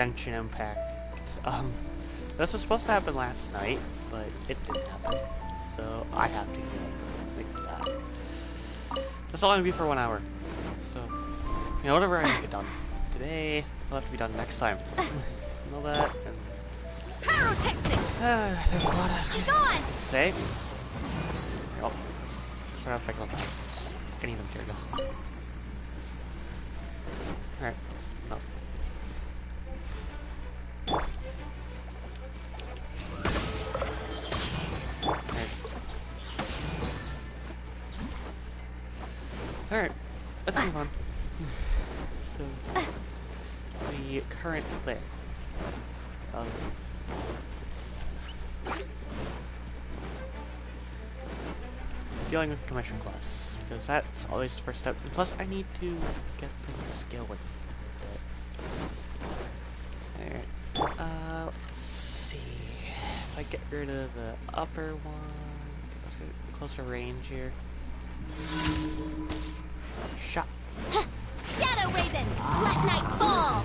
Genshin Impact. This was supposed to happen last night, but it didn't happen. So I have to make that. That's all gonna be for 1 hour. So, you know, whatever I can get done today, will have to be done next time. You know that, and there's a lot of things to say. Oh, start off picking up that. Any material. Alright, no. Alright, let's move on. So, the current thing. Dealing with commission class, because that's always the first step. And plus, I need to get things going. Alright, let's see. If I get rid of the upper one, let's get closer range here. Shot. Shadow Raven, let night fall.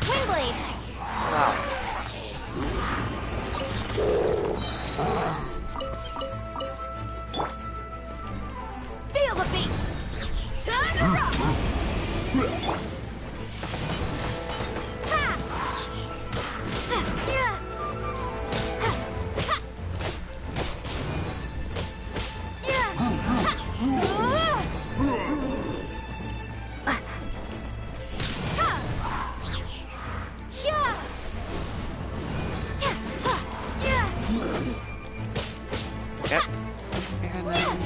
Windblade. Wow. Feel the beat. Time to rock. Yep. And then...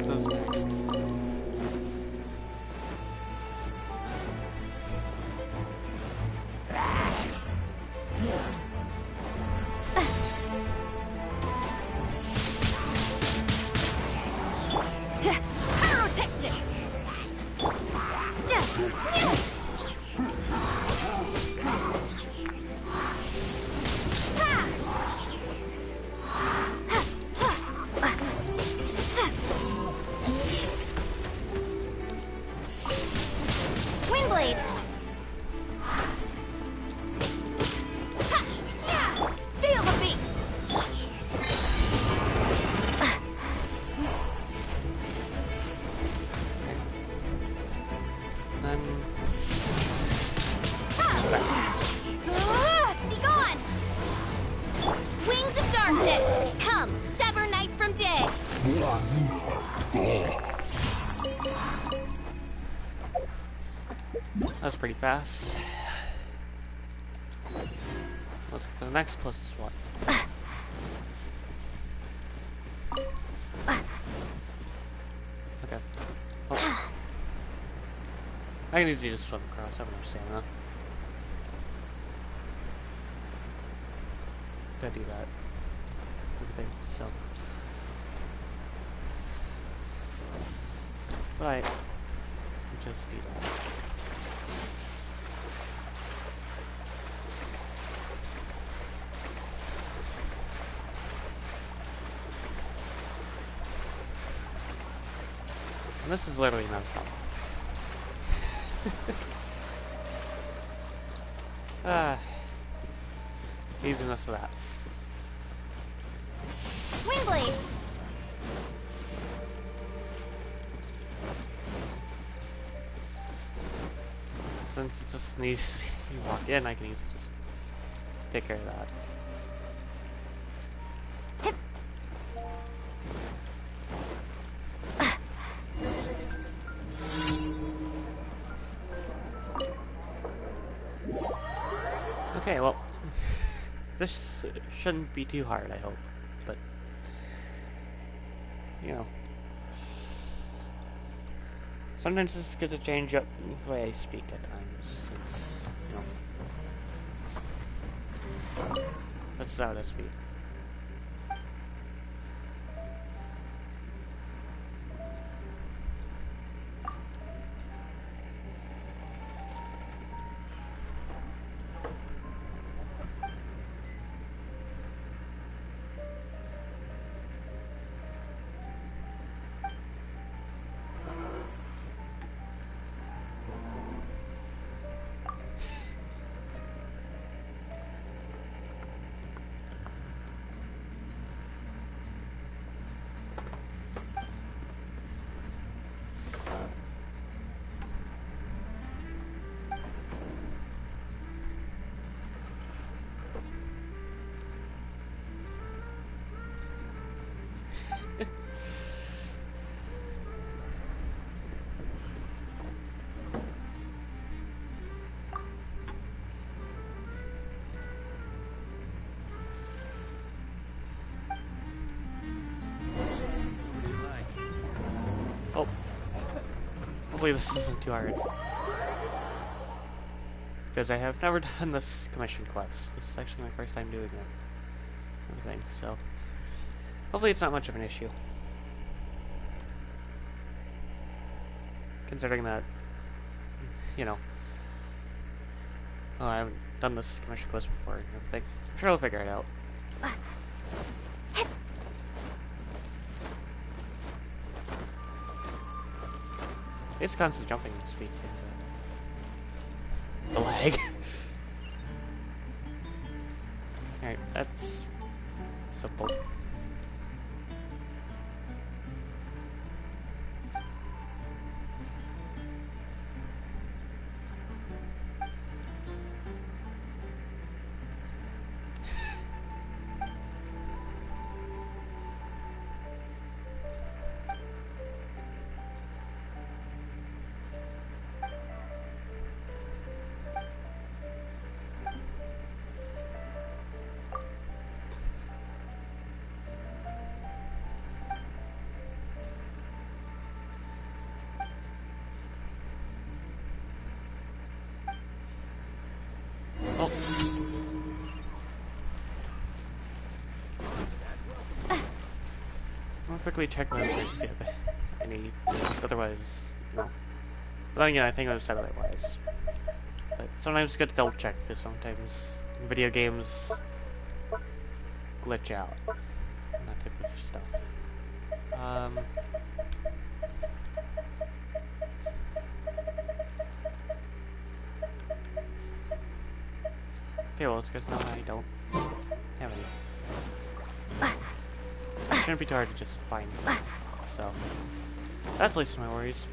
those next. Pyrotechnics. Windblade. Feel the beat. Then... Be gone. Wings of darkness. Come, sever night from day. That's pretty fast. Let's go to the next closest one. Okay. Oh. I can easily just swim across, I have enough stamina. Gotta do that. Everything, so. But I just do that. And this is literally not a problem. Easiness of that. Windblade. Since it just needs you walk in, I can easily just take care of that. Okay, well, this shouldn't be too hard, I hope, but, you know, sometimes it's good to change up the way I speak at times, it's, you know, that's how I speak. Hopefully this isn't too hard. Because I have never done this commission quest. This is actually my first time doing it. Everything, so hopefully it's not much of an issue. Considering that, you know, I haven't done this commission quest before and everything. I'm sure I'll figure it out. It's constant jumping speed seems the lag. Alright, that's simple. Oh. I'll quickly check my to see if I need this, otherwise, no. But then again, I think I've said it otherwise. But sometimes it's good to double check, because sometimes video games glitch out. And that type of stuff. Okay, well, it's good to know I don't have any. It shouldn't be too hard to just find some. So, that's the least of my worries.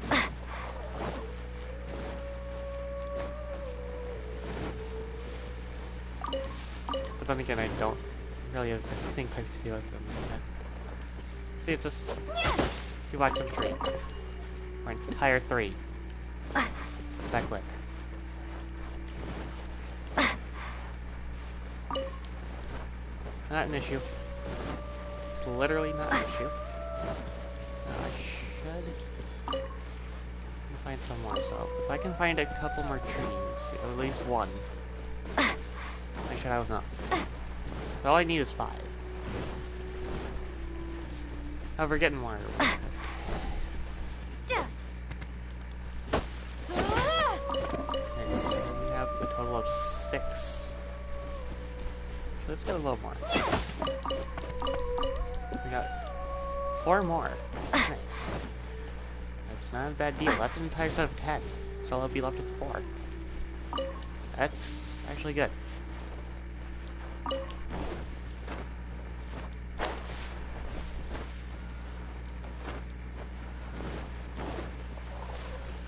But then again, I don't really have anything to do with them. See, it's just you watch some tree. Or entire 3. It's that quick. Not an issue. It's literally not an issue. I should find some more. So if I can find a couple more trees, or at least one, I should have enough. But all I need is 5. However, getting more. And we have a total of 6. So let's get a little more. We got 4 more. Nice. That's not a bad deal. That's an entire set of 10. So I'll be left with 4. That's actually good.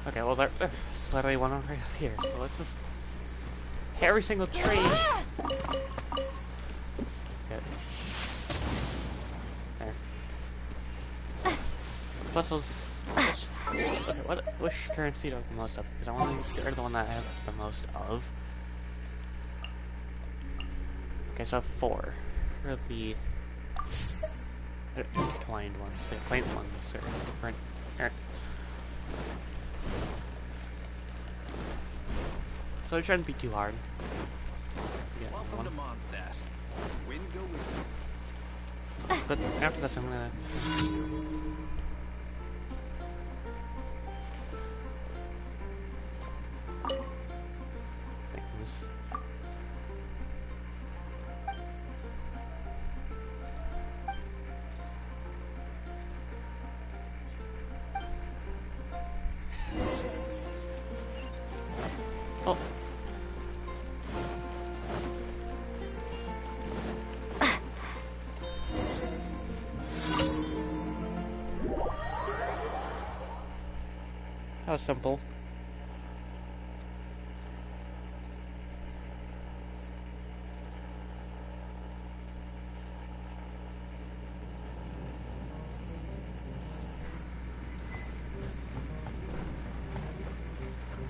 Okay, well there's literally one right up here, so let's just hit every single tree. Good. There. Plus those. Okay, which currency do I have the most of? Because I want to get rid of the one that I have the most of. Okay, so I have 4. Here are the intertwined ones, the quaint ones, or different. So it shouldn't be too hard. Welcome to Mondstadt. Wind go with you. But after this, I'm gonna. Things. Oh. That was simple.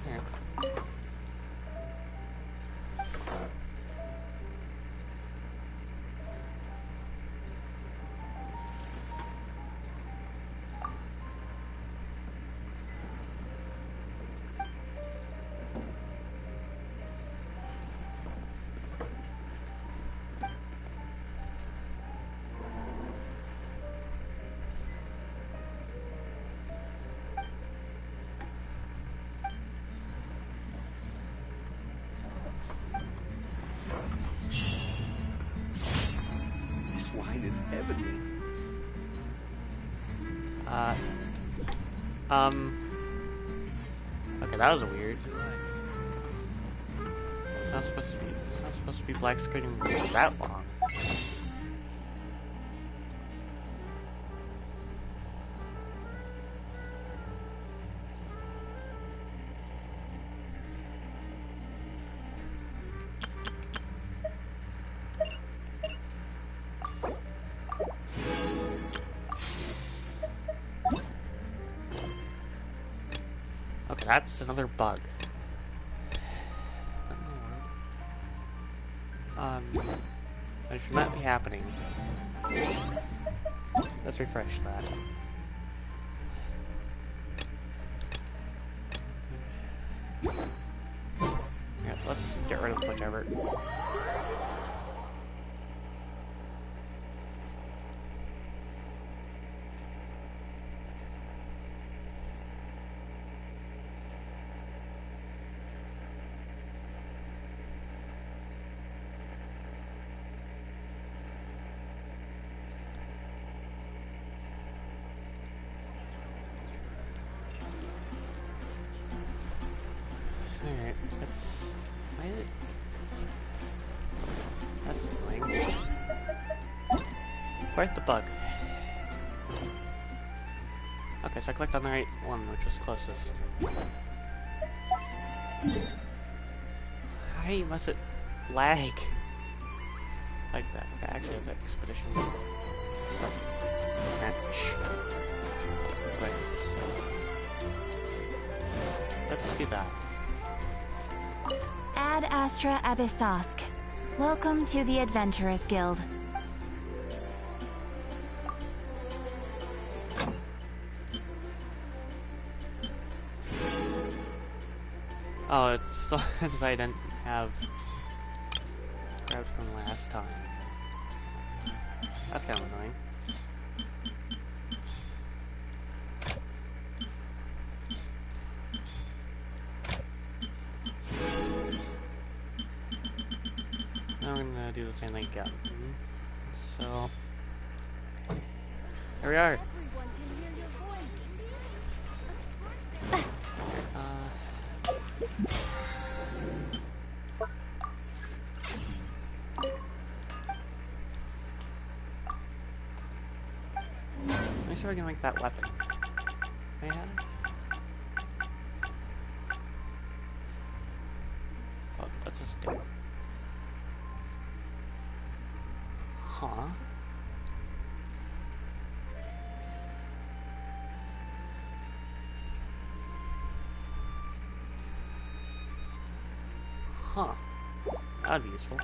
Here. It's heavenly. Okay, that was weird. It's not supposed to be. It's not supposed to be black screening for that long. Okay, that's another bug. That should not be happening. Let's refresh that. Yeah, let's just get rid of whichever. Alright, that's annoying. Quite the bug. Okay, so I clicked on the right one, which was closest. Why must it lag like that? Okay, actually, the expedition stuff. Snatch. Quick, so let's do that. Ad Astra Abyssosk. Welcome to the Adventurers Guild. Oh, it's still because I didn't have grabbed from last time. That's kind of annoying. Now I'm gonna do the same thing again. So, here we are. Let me see if I can make that weapon. May I have it? Oh, what's this do? Huh? Huh. That'd be useful.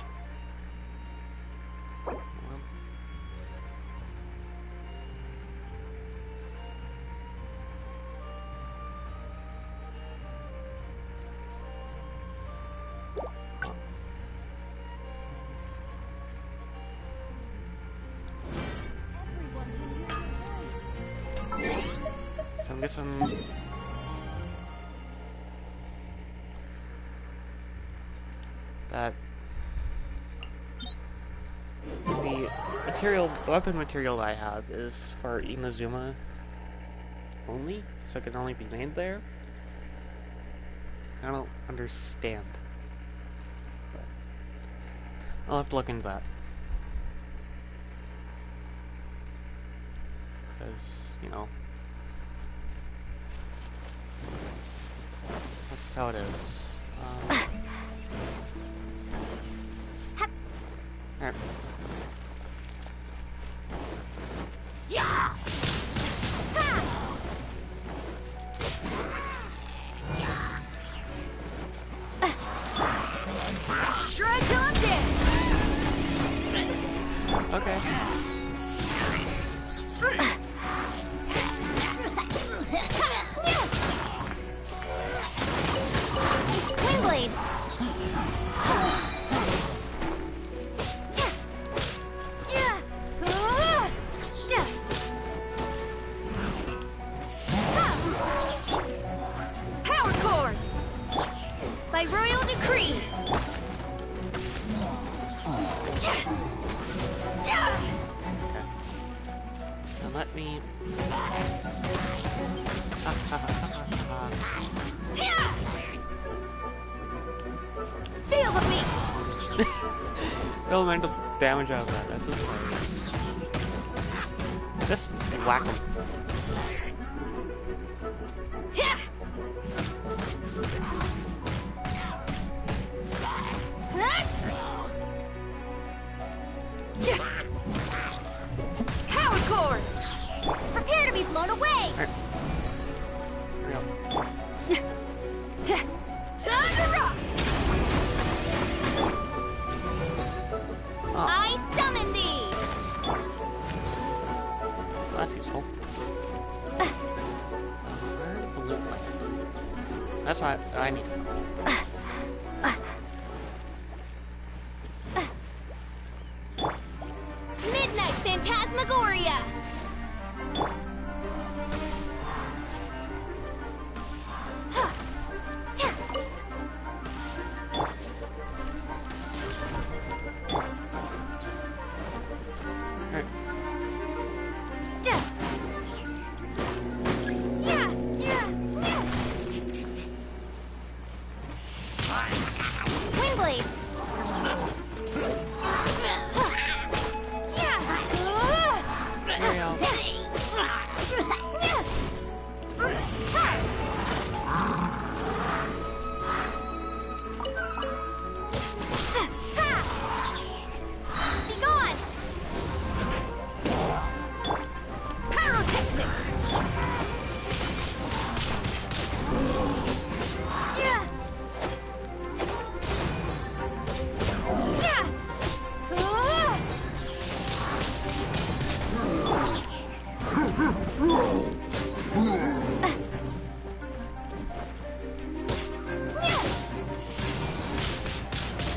So I'm guessing that the weapon material I have is for Inazuma only, so it can only be made there. I don't understand. But I'll have to look into that. Because, you know, that's how it is. Alright. Yeah! Shred till I'm dead! Okay. Windblade! on, let me... Feel the beat! Elemental damage out of that, that's just hilarious. Just whack him. Power cord! Prepare to be blown away! Here we go. Time to rock! Oh, I summon thee! that's useful. Where's the loot light? That's what I need. Midnight Phantasmagoria! Alright. Windblade! Here we go. Be gone! Pyrotechnics! Yeah! Yeah!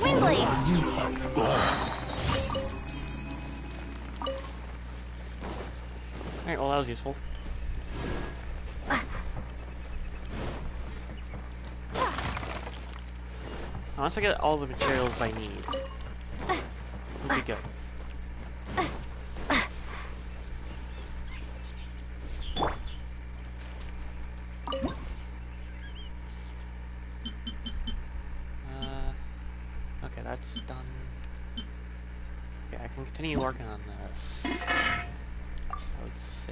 Windblade! Alright, well that was useful. Once I get all the materials I need, we'll be good. Okay, that's done. Okay, I can continue working on this. I would say.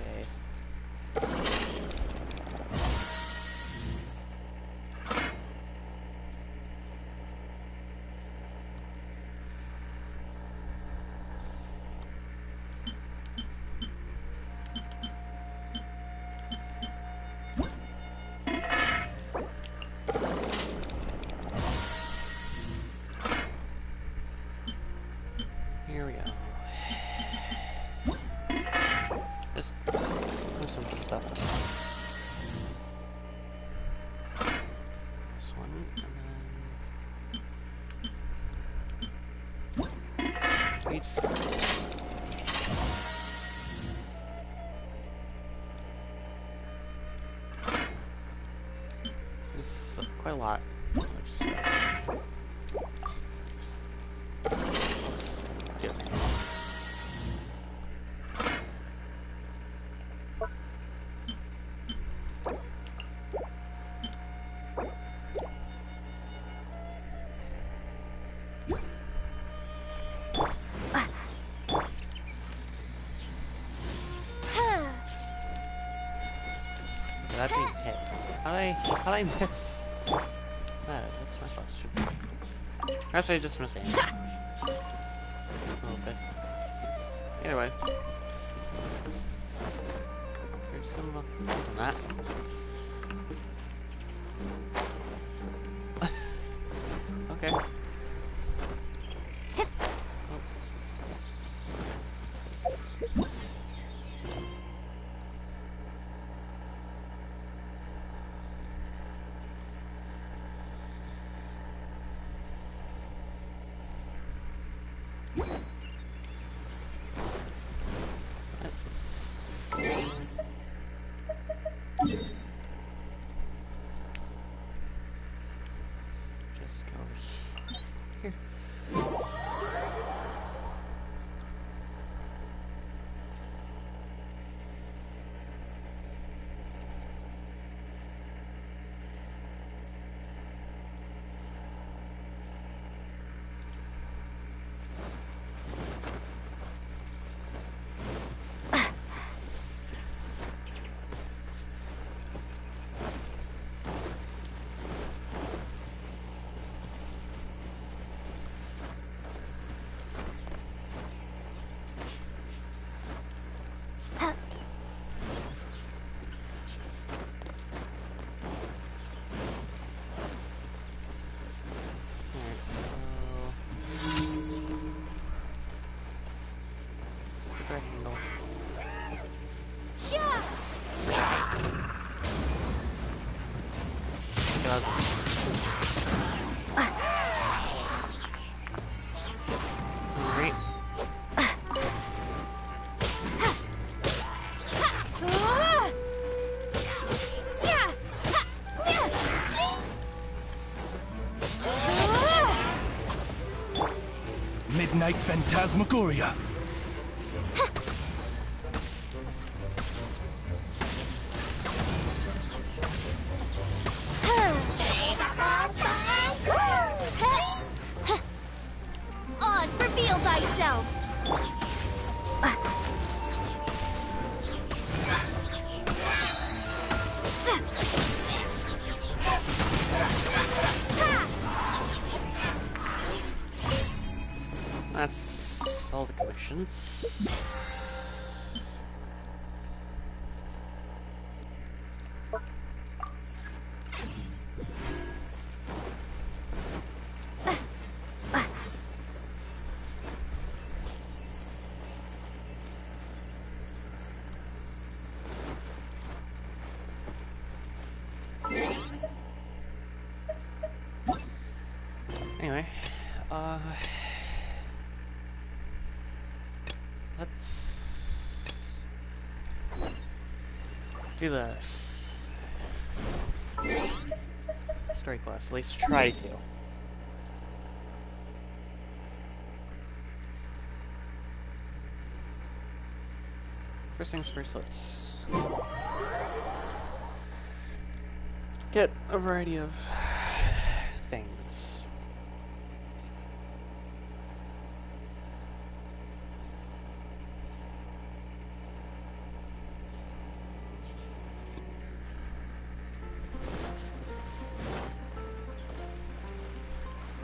Here we go. Just some simple stuff. This one, and then tweets. This is quite a lot. I'll just, get it. That being hit. How'd I miss? That's my question. Actually, I just missed aim. A little bit. Either way. We're just gonna look on that. Okay. Great. Midnight Phantasmagoria. Oz, reveal thyself! That's all the commissions. Anyway, let's do this. Story quest, at least try to. First things first, let's get a variety of things.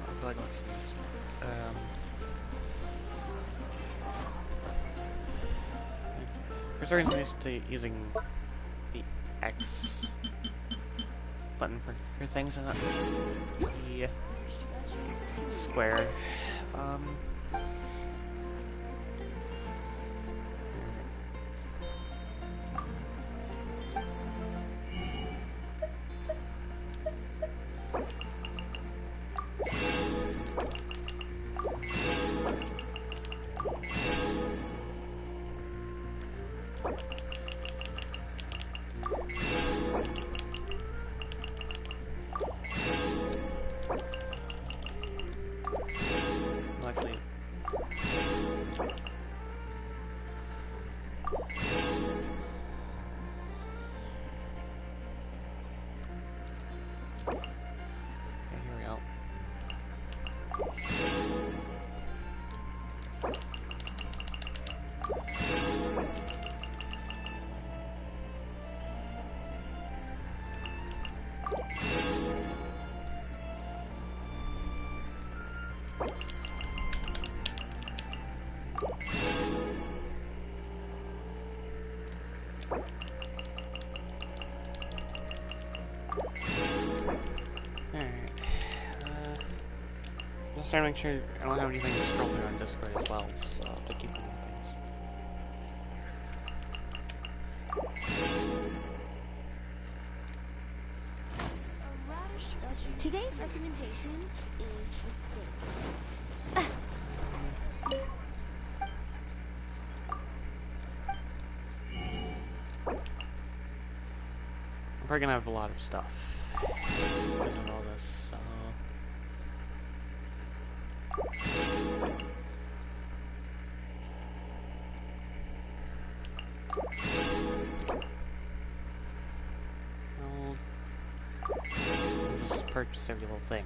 I feel like let's do this. For some reason, I'm used to using the X button for things and not the square. Actually, okay, here we go. Alright. Just trying to make sure I don't have anything to scroll through on Discord as well, so to keep moving things. Today's recommendation is the steak. I'm probably gonna have a lot of stuff because of all this, so... I'll just purchase every little thing.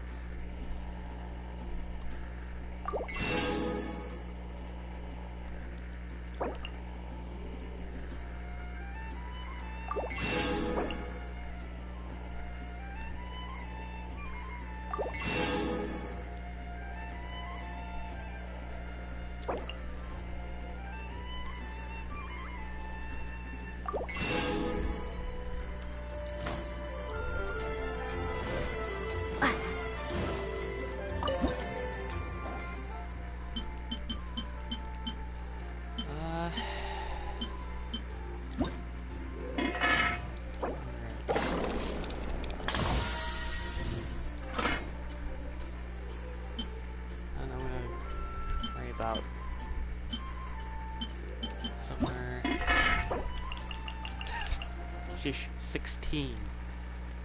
she's 16.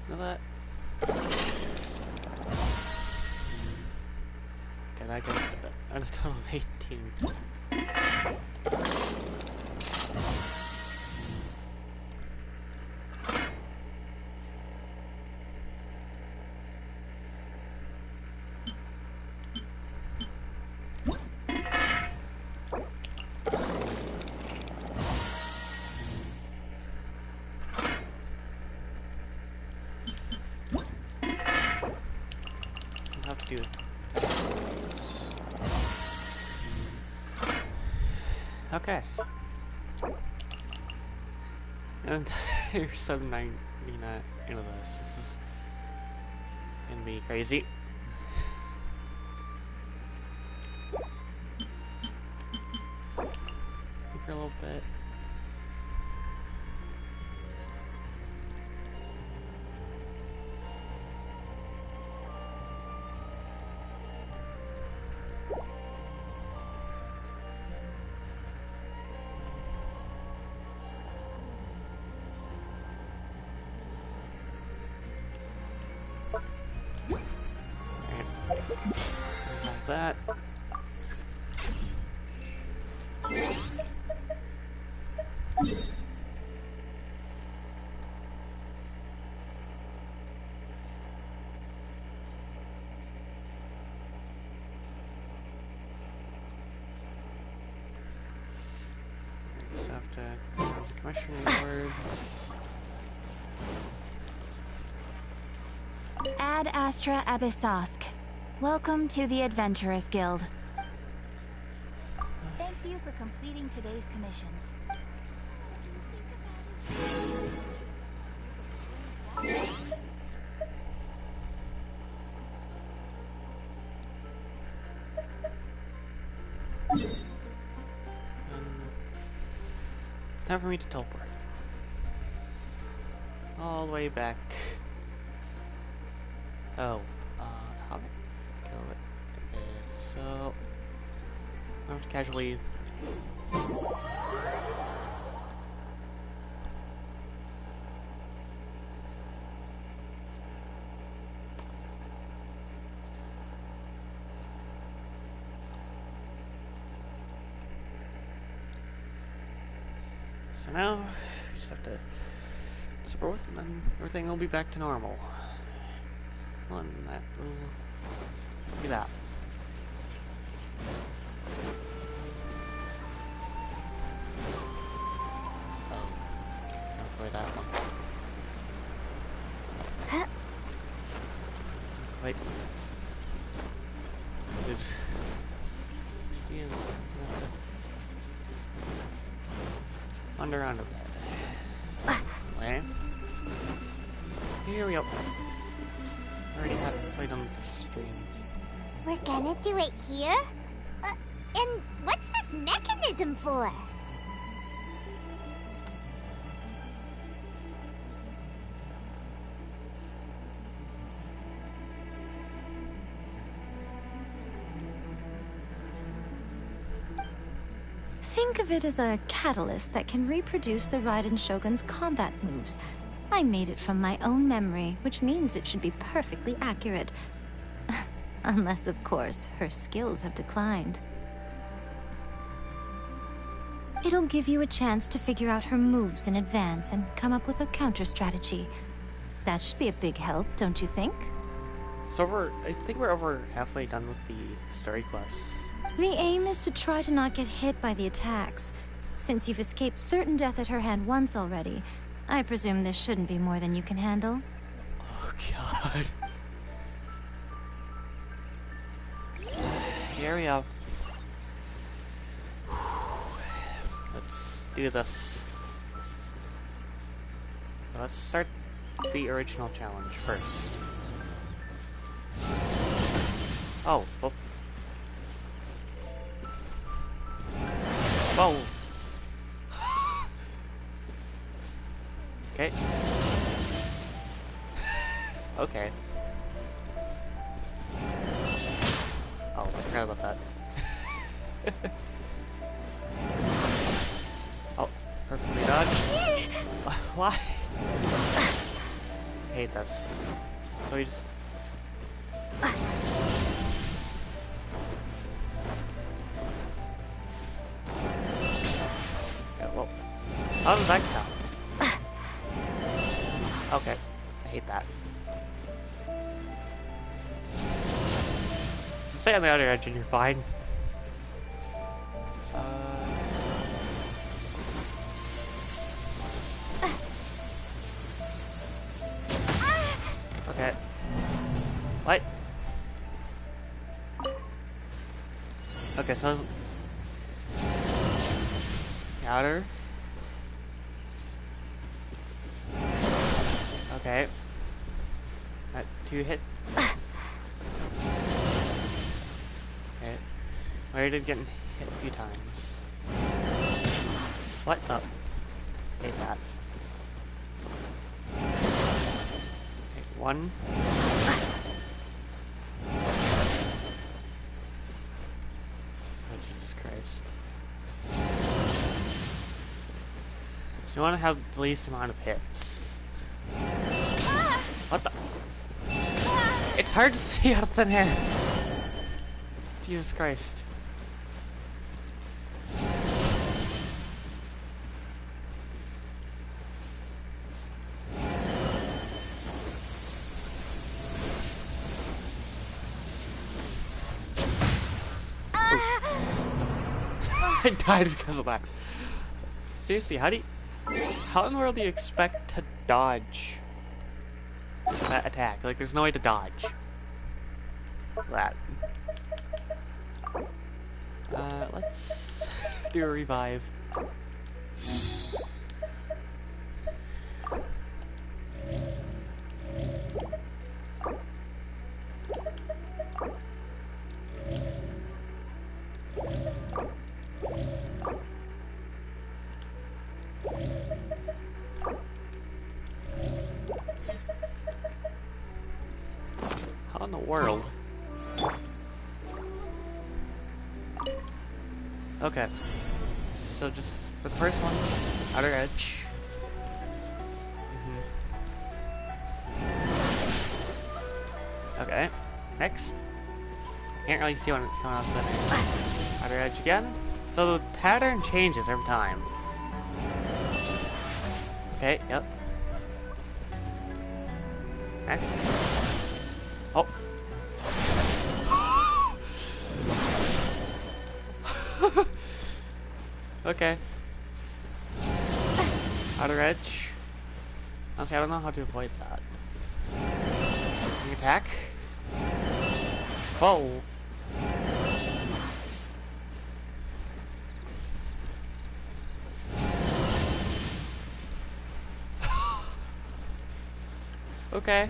Know that? Okay, that goes at a total of 18. I'll have to do it. Okay. And here's 799 into this. This is gonna be crazy. For a little bit. Have that. Just have to have the commissioning words. Ad Astra Abyssosk. Welcome to the Adventurers Guild. Thank you for completing today's commissions. Time for me to teleport. All the way back. Oh, how do I kill it? Okay, so I have to casually. So now we just have to super with, and then everything will be back to normal. And that will be that. Oh, can't play that one. Wait. Is yeah, wander onto that. Wait. Here we go. Already had it played on the stream. We're gonna do it here? And what's this mechanism for? Think of it as a catalyst that can reproduce the Raiden Shogun's combat moves. I made it from my own memory, which means it should be perfectly accurate. Unless, of course, her skills have declined. It'll give you a chance to figure out her moves in advance and come up with a counter strategy. That should be a big help, don't you think? So I think we're over halfway done with the story quests. The aim is to try to not get hit by the attacks. Since you've escaped certain death at her hand once already, I presume this shouldn't be more than you can handle. Oh god. Here we go. Let's do this. Let's start the original challenge first. Oh, oh. Whoa. Okay. Okay. Oh, I forgot about that. Oh, perfectly dodged. Why? I hate this. So we just... Okay, well, how does that count? Okay, I hate that. So stay on the outer edge and you're fine. Okay. What? Okay, so outer. Okay. That 2 hit. Okay. I already getting hit a few times. What? Oh. Hate that. Okay, 1. Oh, Jesus Christ. So you want to have the least amount of hits. What the? It's hard to see out of thin air. Jesus Christ. I died because of that. Seriously, how in the world do you expect to dodge that attack? Like, there's no way to dodge that. Let's do a revive. How in the world? Okay. So just for the first one, outer edge. Okay. Next. Can't really see when it's coming out of the outer edge again. So the pattern changes every time. Okay, yep. Next. Oh. Okay. Outer edge. Honestly, I don't know how to avoid that. Ring attack. Whoa. Okay.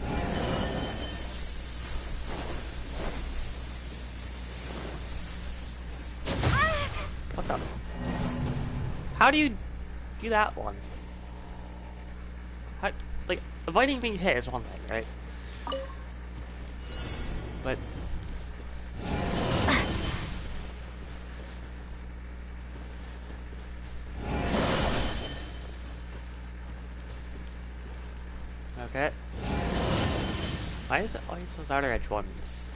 What the? How do you do that one? How, like, avoiding being hit is one thing, right? But... Okay. Why is it always those outer edge ones?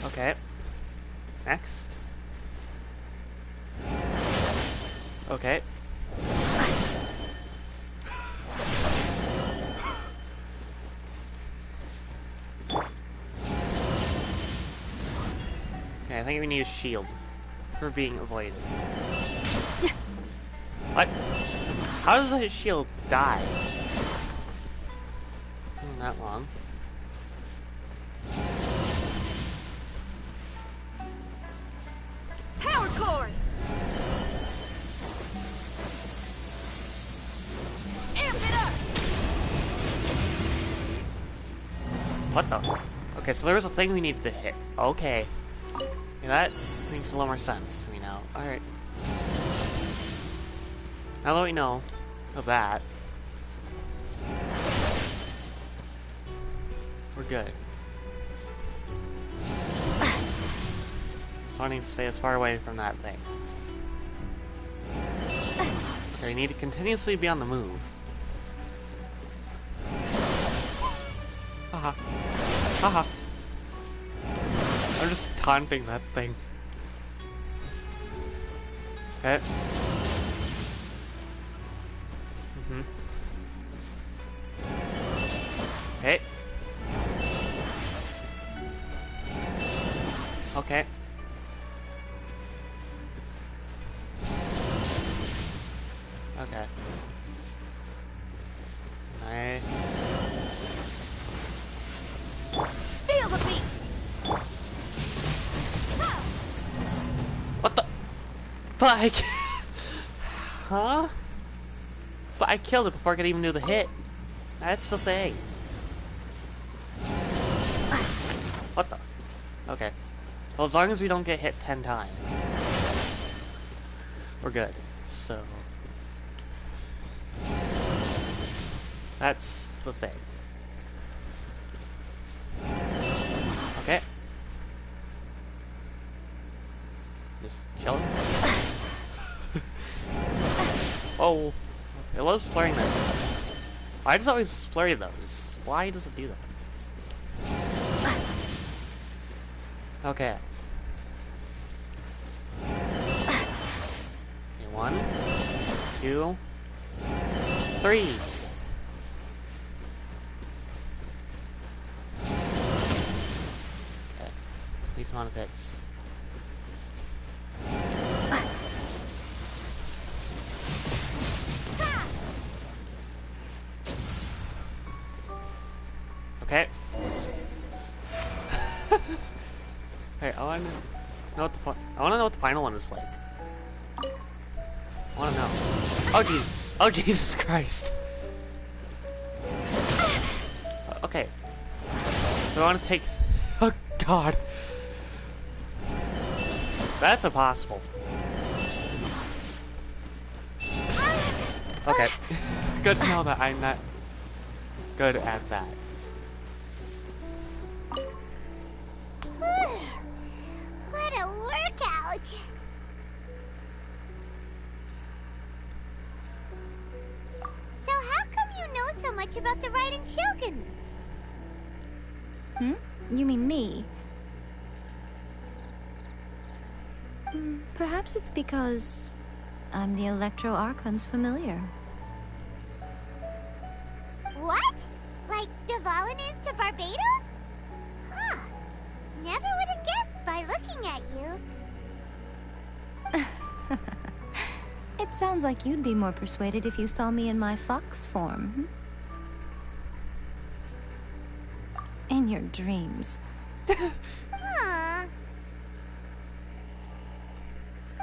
Okay. Next. Okay. Okay, I think we need a shield for being avoided. What? How does a shield die? Not long. Power cord! Amp it up! What the? Okay, so there was a thing we needed to hit. Okay. Yeah, that makes a little more sense to me now. Alright. Now that we know of that, we're good. Just wanting to stay as far away from that thing. So you need to continuously be on the move. Haha. Haha. I'm just taunting that thing. Okay. Okay. Okay. Okay. Nice. Feel the beat. What the? But I huh? But I killed it before I could even do the hit. That's the thing. What the? Okay. Well, as long as we don't get hit 10 times, we're good. So that's the thing. Okay. Just chilling. Oh, it loves flurrying that. Why does it always flurry those? Why does it do that? Okay. Okay, 1, 2, 3. Okay. Least amount of hits. Okay. Hey, I want to know what the final one is like. I want to know. Oh Jesus! Oh Jesus Christ! Okay. So I want to take. Oh God. That's impossible. Okay. Good to know that I'm not good at that. What a workout! So how come you know so much about the Raiden Shogun? Hmm? You mean me? Perhaps it's because I'm the Electro Archon's familiar. What? Like Dvalin is to Barbados? Huh. Never would have guessed by looking at you. It sounds like you'd be more persuaded if you saw me in my fox form. In your dreams. Aw.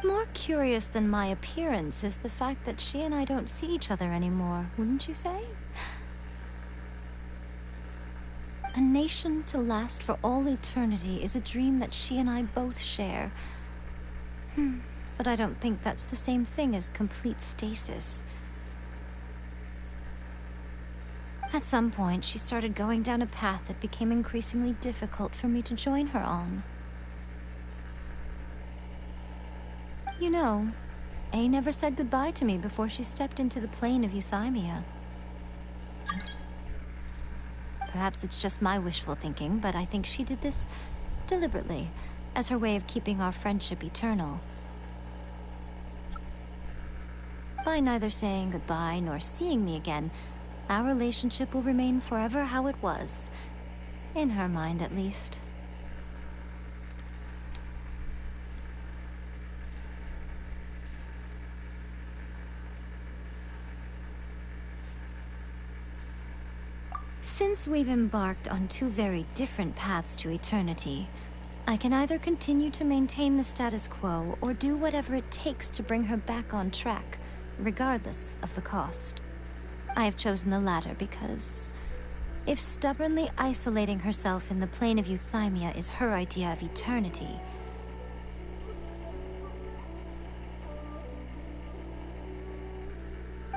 More curious than my appearance is the fact that she and I don't see each other anymore, wouldn't you say? A nation to last for all eternity is a dream that she and I both share. But I don't think that's the same thing as complete stasis. At some point, she started going down a path that became increasingly difficult for me to join her on. You know, A never said goodbye to me before she stepped into the plane of Euthymia. Perhaps it's just my wishful thinking, but I think she did this deliberately, as her way of keeping our friendship eternal. By neither saying goodbye nor seeing me again, our relationship will remain forever how it was. In her mind, at least. Since we've embarked on two very different paths to eternity, I can either continue to maintain the status quo or do whatever it takes to bring her back on track, regardless of the cost. I have chosen the latter because if stubbornly isolating herself in the plane of Euthymia is her idea of eternity,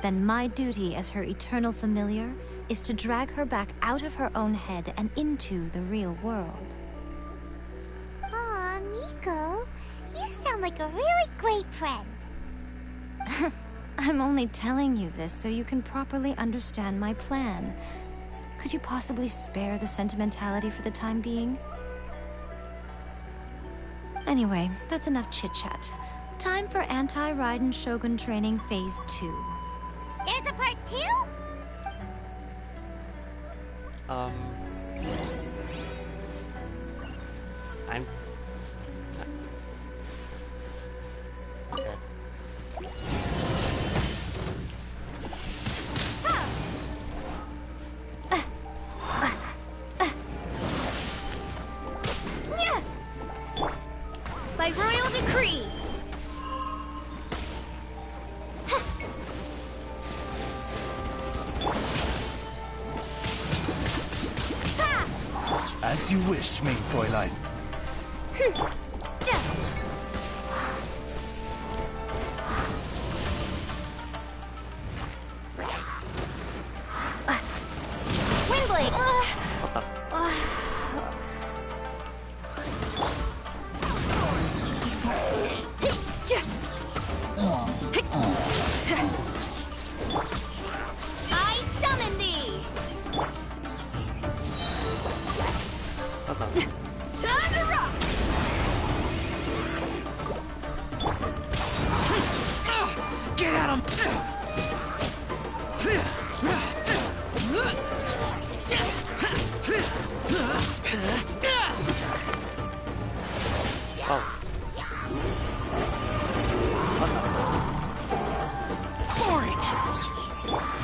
then my duty as her eternal familiar is to drag her back out of her own head and into the real world. Aw, Miko, you sound like a really great friend. I'm only telling you this so you can properly understand my plan. Could you possibly spare the sentimentality for the time being? Anyway, that's enough chit-chat. Time for Anti-Raiden Shogun Training Phase 2. There's a part 2? I'm... Okay. By royal decree. As you wish, main Fräulein. Windblade. I summon thee. Time to rock. Get at him! Oh. Boring!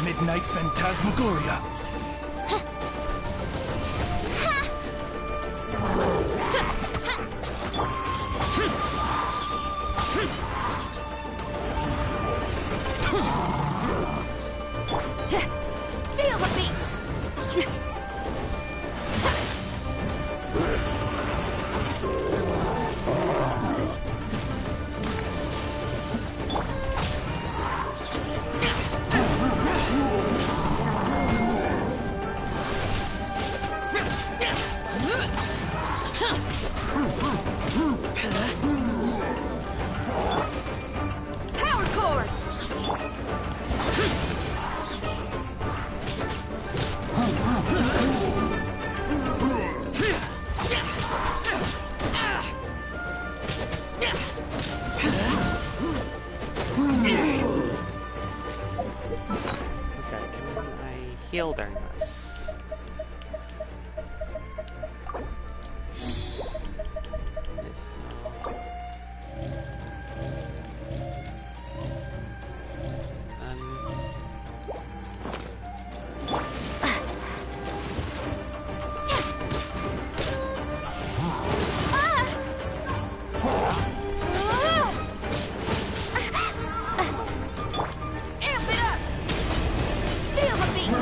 Midnight Phantasmagoria. Feel the beat. Power cord. Okay, can I heal during this? Yes, Amp it up. Feel the beat.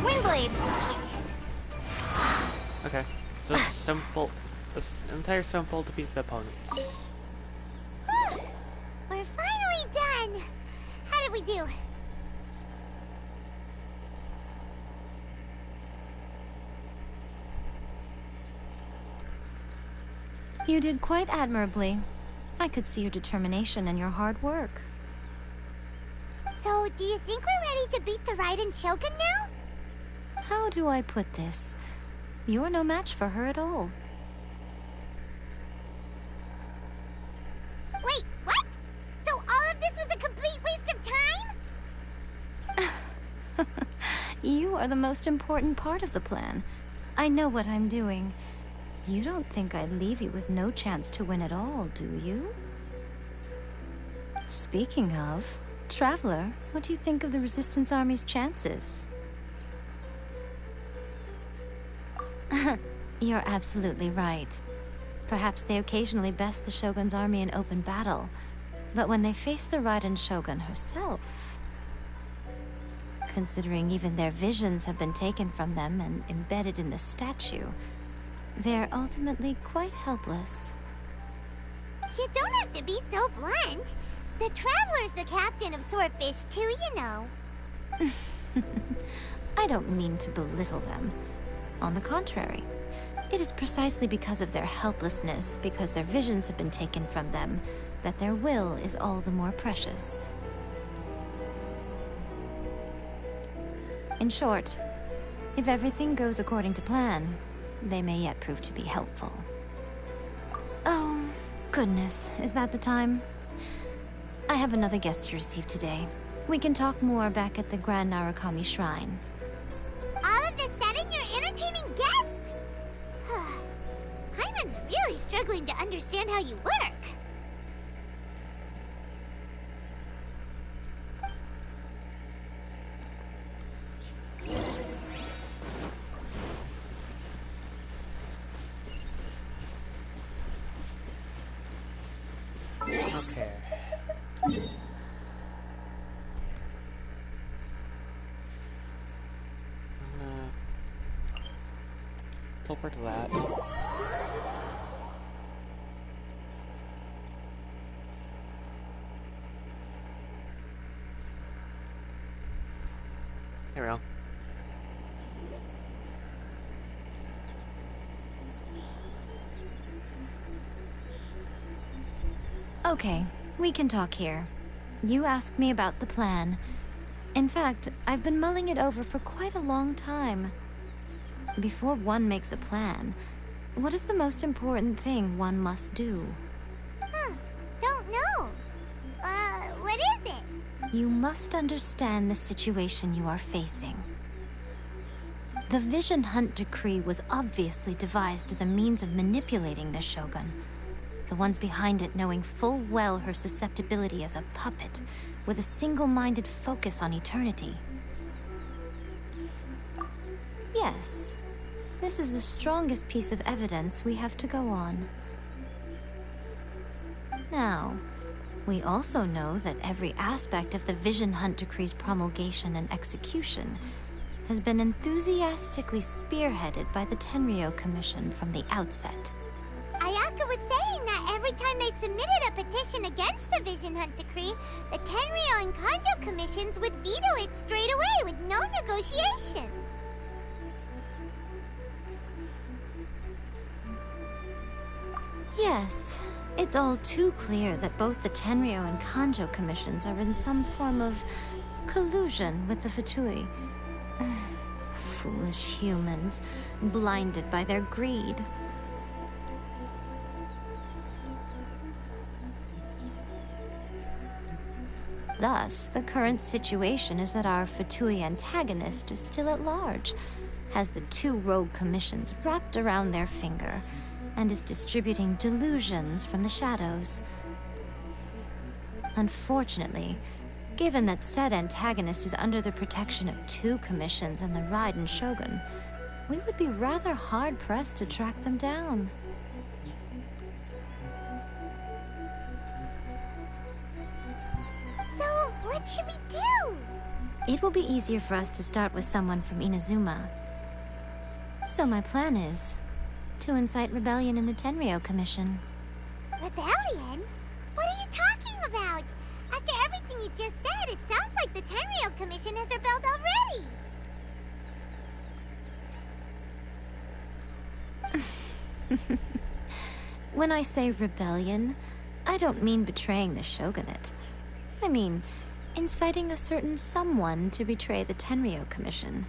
Windblade. okay. So it's simple. This entire simple to beat the opponents. We're finally done! How did we do? You did quite admirably. I could see your determination and your hard work. So, do you think we're ready to beat the Raiden Shogun now? How do I put this? You're no match for her at all. Wait, what? So all of this was a complete waste of time? You are the most important part of the plan. I know what I'm doing. You don't think I'd leave you with no chance to win at all, do you? Speaking of, Traveler, what do you think of the Resistance Army's chances? You're absolutely right. Perhaps they occasionally best the Shogun's army in open battle, but when they face the Raiden Shogun herself... Considering even their visions have been taken from them and embedded in the statue, they're ultimately quite helpless. You don't have to be so blunt. The Traveler's the captain of Swordfish too, you know. I don't mean to belittle them. On the contrary, it is precisely because of their helplessness, because their visions have been taken from them, that their will is all the more precious. In short, if everything goes according to plan, they may yet prove to be helpful. Oh, goodness, is that the time? I have another guest to receive today. We can talk more back at the Grand Narukami Shrine. All of this setting, you're entertaining guests? Hyman's really struggling to understand how you work. Okay. Teleport to that. There we go. Okay, we can talk here. You asked me about the plan. In fact, I've been mulling it over for quite a long time. Before one makes a plan, what is the most important thing one must do? Don't know. What is it? You must understand the situation you are facing. The Vision Hunt Decree was obviously devised as a means of manipulating the Shogun. The ones behind it knowing full well her susceptibility as a puppet, with a single-minded focus on eternity. Yes, this is the strongest piece of evidence we have to go on. Now, we also know that every aspect of the Vision Hunt Decree's promulgation and execution has been enthusiastically spearheaded by the Tenryou Commission from the outset. Ayaka was saying that every time they submitted a petition against the Vision Hunt Decree, the Tenryou and Kanjo commissions would veto it straight away with no negotiation. Yes, it's all too clear that both the Tenryou and Kanjo commissions are in some form of collusion with the Fatui. Foolish humans, blinded by their greed. Thus, the current situation is that our Fatui antagonist is still at large, has the two rogue commissions wrapped around their finger, and is distributing delusions from the shadows. Unfortunately, given that said antagonist is under the protection of two commissions and the Raiden Shogun, we would be rather hard-pressed to track them down. So, what should we do? It will be easier for us to start with someone from Inazuma. So my plan is to incite rebellion in the Tenryou Commission. Rebellion? What are you talking about? After everything you just said, it sounds like the Tenryou Commission has rebelled already. When I say rebellion, I don't mean betraying the shogunate. I mean, inciting a certain someone to betray the Tenryou Commission.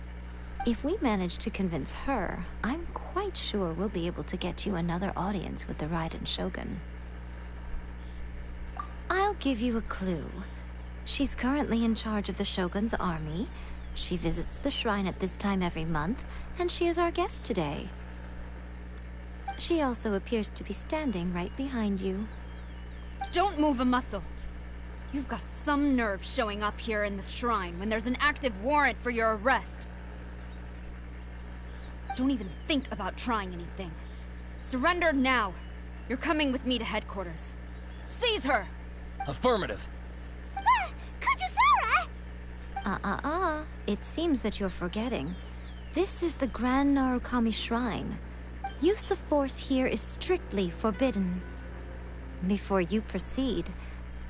If we manage to convince her, I'm quite sure we'll be able to get you another audience with the Raiden Shogun. I'll give you a clue. She's currently in charge of the Shogun's army. She visits the shrine at this time every month, and she is our guest today. She also appears to be standing right behind you. Don't move a muscle. You've got some nerve showing up here in the shrine when there's an active warrant for your arrest. Don't even think about trying anything. Surrender now. You're coming with me to headquarters. Seize her! Affirmative. Kujusara! It seems that you're forgetting. This is the Grand Narukami Shrine. Use of force here is strictly forbidden. Before you proceed,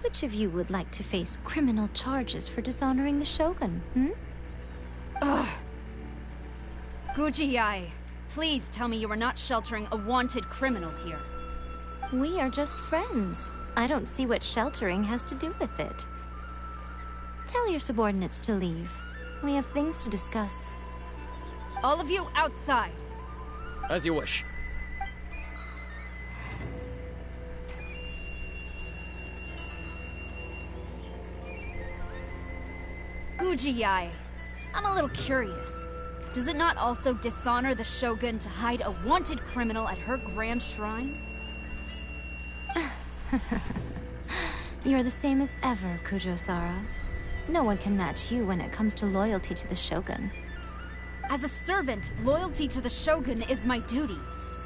Which of you would like to face criminal charges for dishonoring the Shogun, hmm? Ugh. Guji-ai, please tell me you are not sheltering a wanted criminal here. We are just friends. I don't see what sheltering has to do with it. Tell your subordinates to leave. We have things to discuss. All of you outside. As you wish. Guji-ai, I'm a little curious. Does it not also dishonor the Shogun to hide a wanted criminal at her grand shrine? You're the same as ever, Kujo-Sara. No one can match you when it comes to loyalty to the Shogun. As a servant, loyalty to the Shogun is my duty.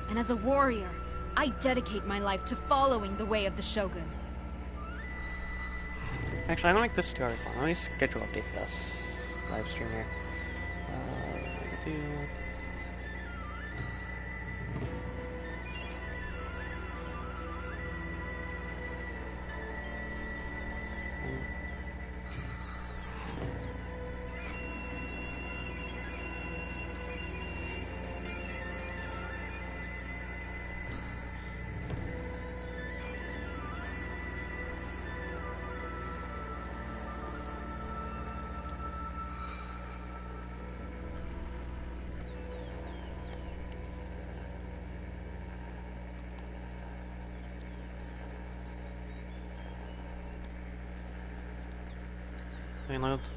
And as a warrior, I dedicate my life to following the way of the Shogun. Actually, I don't like this 2 hours long. Let me schedule update this live stream here. What I can do.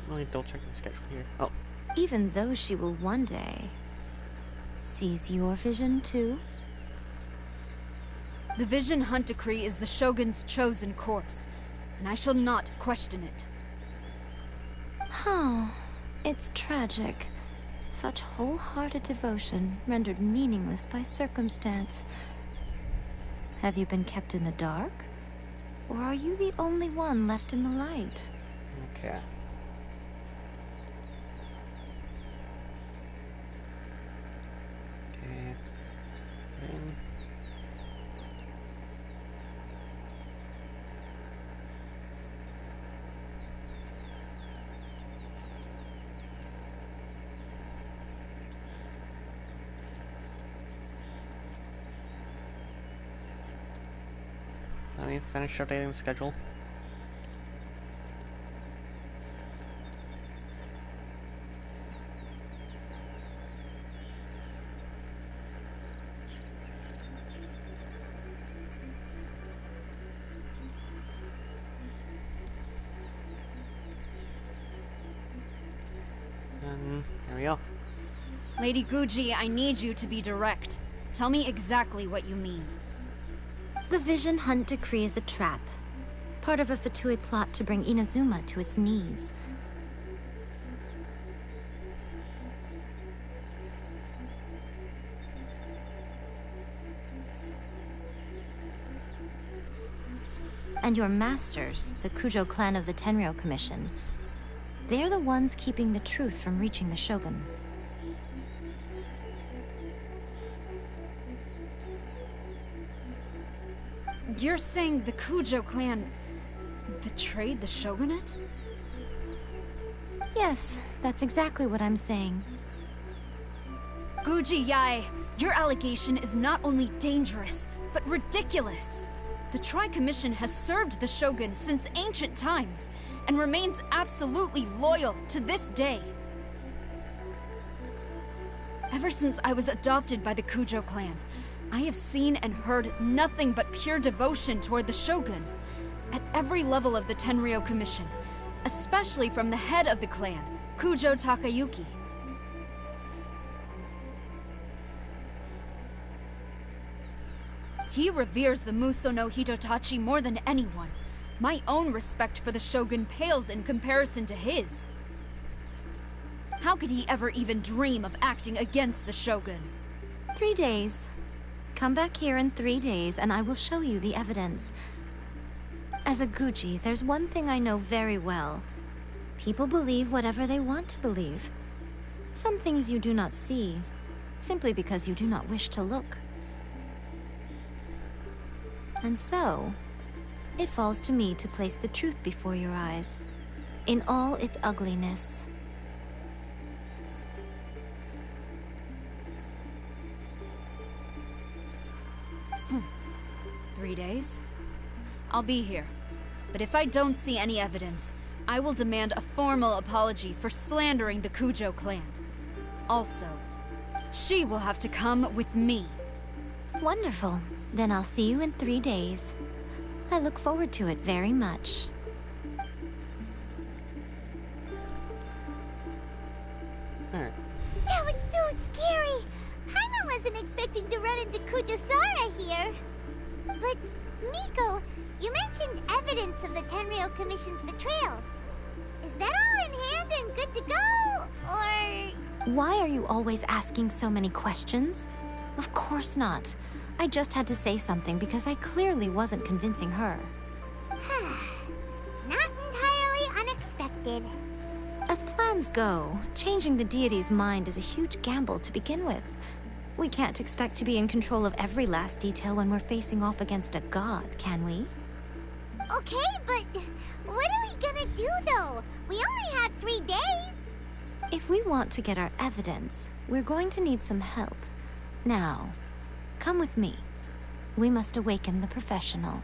Let me double check the schedule here. Oh. Even though she will one day seize your vision too? The Vision Hunt Decree is the Shogun's chosen course, and I shall not question it. Oh, it's tragic. Such wholehearted devotion rendered meaningless by circumstance. Have you been kept in the dark? Or are you the only one left in the light? Okay. Let me finish updating the schedule. And there we go. Lady Guji, I need you to be direct. Tell me exactly what you mean. The Vision Hunt Decree is a trap. Part of a Fatui plot to bring Inazuma to its knees. And your masters, the Kujo clan of the Tenryou Commission, they're the ones keeping the truth from reaching the Shogun. You're saying the Kujo clan betrayed the Shogunate? Yes, that's exactly what I'm saying. Guji-ai, your allegation is not only dangerous, but ridiculous. The Tri-Commission has served the Shogun since ancient times, and remains absolutely loyal to this day. Ever since I was adopted by the Kujo clan, I have seen and heard nothing but pure devotion toward the Shogun, at every level of the Tenryou Commission, especially from the head of the clan, Kujo Takayuki. He reveres the Muso no Hitotachi more than anyone. My own respect for the Shogun pales in comparison to his. How could he ever even dream of acting against the Shogun? 3 days. Come back here in 3 days and I will show you the evidence. As a Guji, there's one thing I know very well. People believe whatever they want to believe. Some things you do not see, simply because you do not wish to look. And so, It falls to me to place the truth before your eyes, in all its ugliness. Hmm. 3 days? I'll be here. But if I don't see any evidence, I will demand a formal apology for slandering the Kujo clan. Also, she will have to come with me. Wonderful. Then I'll see you in 3 days. I look forward to it very much. Alright. That was so scary. Paimon wasn't expecting to run into Kujosara here. But, Miko, you mentioned evidence of the Tenryou Commission's betrayal. Is that all in hand and good to go? Or... Why are you always asking so many questions? Of course not. I just had to say something because I clearly wasn't convincing her. Not entirely unexpected. As plans go, changing the deity's mind is a huge gamble to begin with. We can't expect to be in control of every last detail when we're facing off against a god, can we? Okay, but what are we gonna do, though? We only have 3 days. If we want to get our evidence, we're going to need some help. Now, come with me. We must awaken the professional.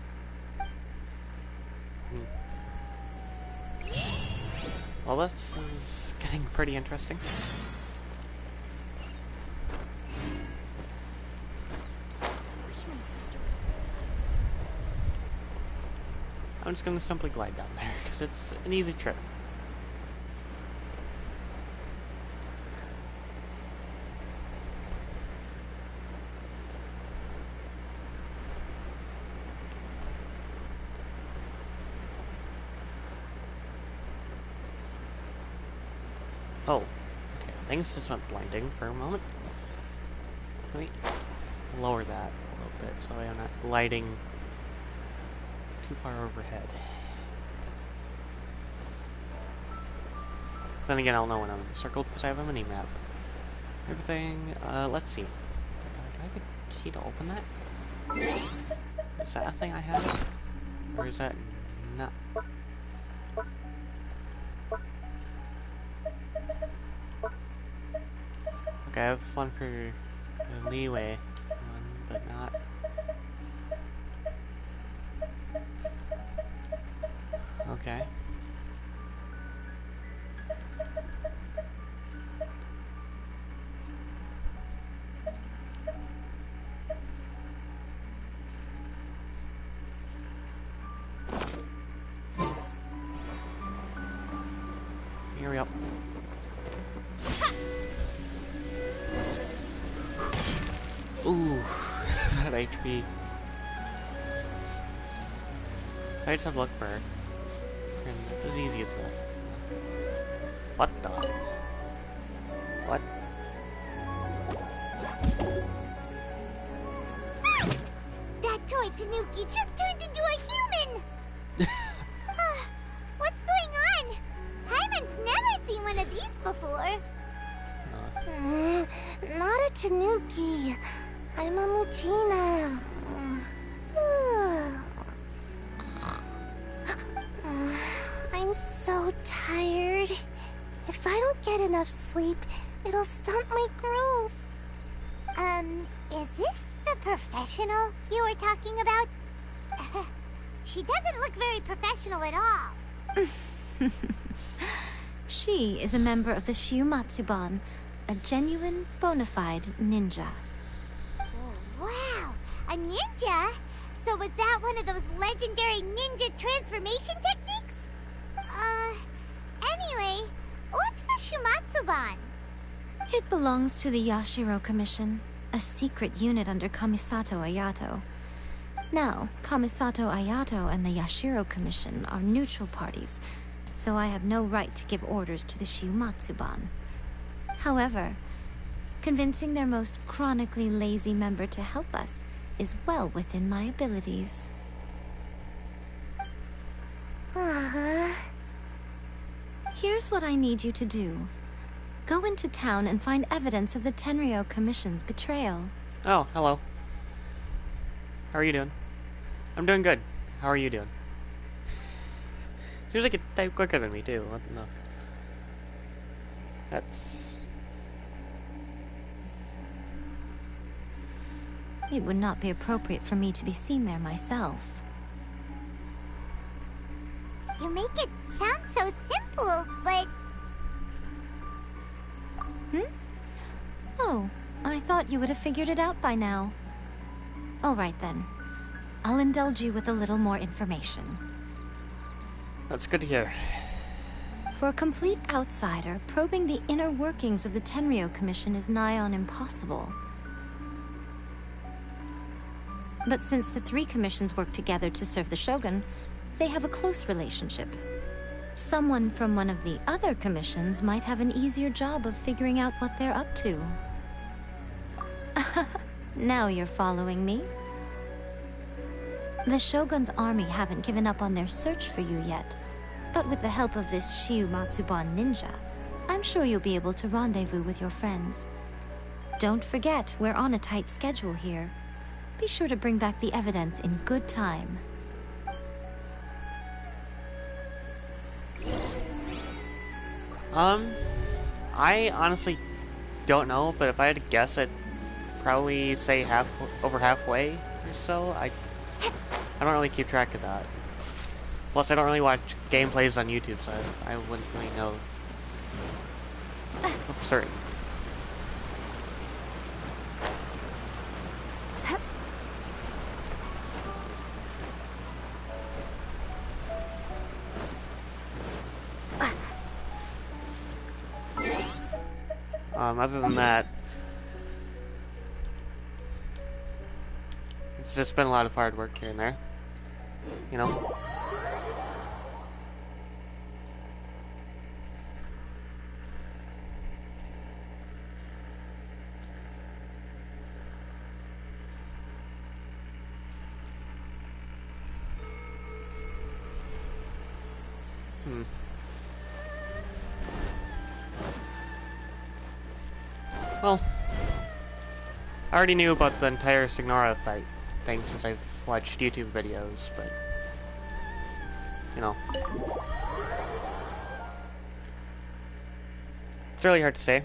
Well, this is getting pretty interesting. I'm just gonna simply glide down there, because it's an easy trip. Oh, okay. Things just went blinding for a moment. Let me lower that a little bit so I'm not gliding too far overhead. Then again, I'll know when I'm encircled because I have a mini-map. Everything, let's see. Do I have a key to open that? Is that a thing I have? Or is that not? Okay, I have one for the leeway one, but not. Okay. Here we go. Ooh, that HP. So I just have to look for her. And it's as easy as that. What the? What? That toy Tanuki just turned into a human! What's going on? Paimon's never seen one of these before. Not a Tanuki. I'm a Muchina. I'm so tired. If I don't get enough sleep, it'll stunt my growth. Is this the professional you were talking about? She doesn't look very professional at all. She is a member of the Shiumatsuban, a genuine, bona fide ninja. Oh, wow, a ninja? So was that one of those legendary ninja transformation techniques? Anyway, what's the Shiumatsuban? It belongs to the Yashiro Commission, a secret unit under Kamisato Ayato. Now, Kamisato Ayato and the Yashiro Commission are neutral parties, so I have no right to give orders to the Shiumatsuban. However, convincing their most chronically lazy member to help us is well within my abilities. Here's what I need you to do. Go into town and find evidence of the Tenryou Commission's betrayal. Oh, hello. How are you doing? I'm doing good. How are you doing? Seems like it typed quicker than me too. What the? That's... It would not be appropriate for me to be seen there myself. You make it sound so simple, but... Oh, I thought you would have figured it out by now. All right then. I'll indulge you with a little more information. That's good to hear. For a complete outsider, probing the inner workings of the Tenryou Commission is nigh on impossible. But since the three commissions work together to serve the Shogun, they have a close relationship. Someone from one of the other commissions might have an easier job of figuring out what they're up to. Now you're following me. The Shogun's army haven't given up on their search for you yet, but with the help of this Shiu Matsuban ninja, I'm sure you'll be able to rendezvous with your friends. Don't forget, we're on a tight schedule here. Be sure to bring back the evidence in good time. I honestly don't know, but if I had to guess, I'd probably say over halfway or so. I don't really keep track of that. Plus, I don't really watch gameplays on YouTube, so I wouldn't really know for certain. Other than that, it's just been a lot of hard work here and there, you know? Well, I already knew about the entire Signora fight thing since I've watched YouTube videos, but, you know. It's really hard to say.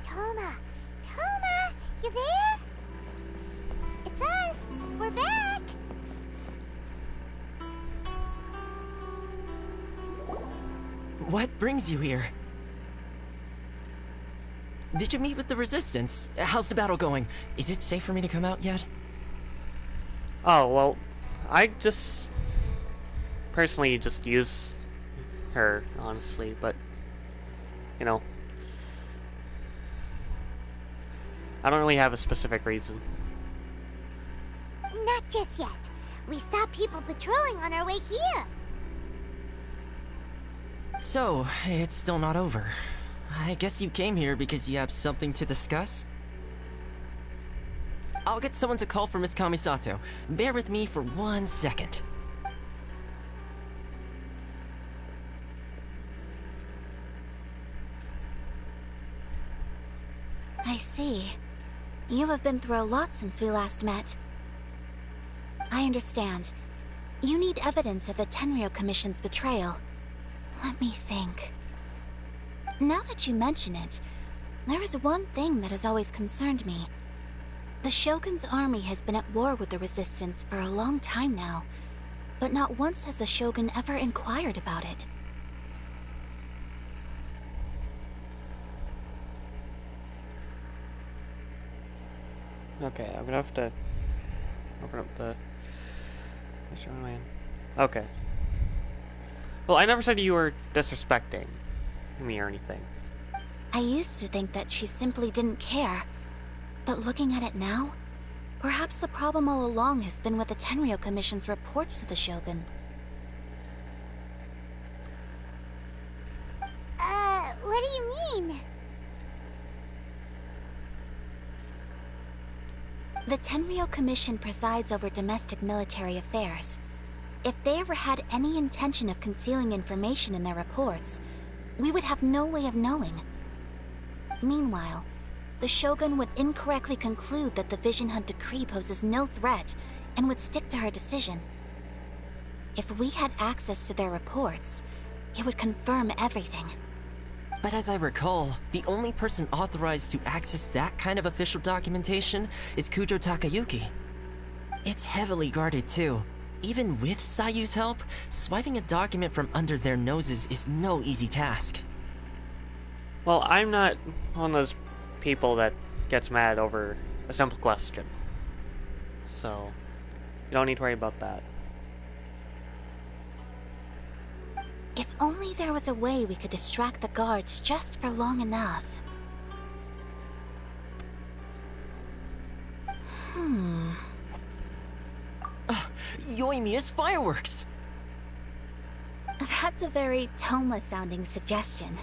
Toma! Toma! You there? It's us! We're back! What brings you here? Did you meet with the Resistance? How's the battle going? Is it safe for me to come out yet? Oh, well, I just personally just use her, honestly, but, you know, I don't really have a specific reason. Not just yet. We saw people patrolling on our way here. So, it's still not over. I guess you came here because you have something to discuss? I'll get someone to call for Miss Kamisato. Bear with me for 1 second. I see. You have been through a lot since we last met. I understand. You need evidence of the Tenryou Commission's betrayal. Let me think. Now that you mention it, there is one thing that has always concerned me. The Shogun's army has been at war with the Resistance for a long time now, but not once has the Shogun ever inquired about it. Okay, I'm gonna have to open up the... Okay. Well, I never said you were disrespecting me or anything. I used to think that she simply didn't care. But looking at it now, perhaps the problem all along has been with the Tenryou Commission's reports to the Shogun. What do you mean? The Tenryou Commission presides over domestic military affairs. If they ever had any intention of concealing information in their reports, we would have no way of knowing. Meanwhile, the Shogun would incorrectly conclude that the Vision Hunt decree poses no threat and would stick to her decision. If we had access to their reports, it would confirm everything. But as I recall, the only person authorized to access that kind of official documentation is Kujo Takayuki. It's heavily guarded too. Even with Sayu's help, swiping a document from under their noses is no easy task. Well, I'm not one of those people that gets mad over a simple question. So, you don't need to worry about that. If only there was a way we could distract the guards just for long enough. Yoimiya's fireworks! That's a very Toma-sounding suggestion.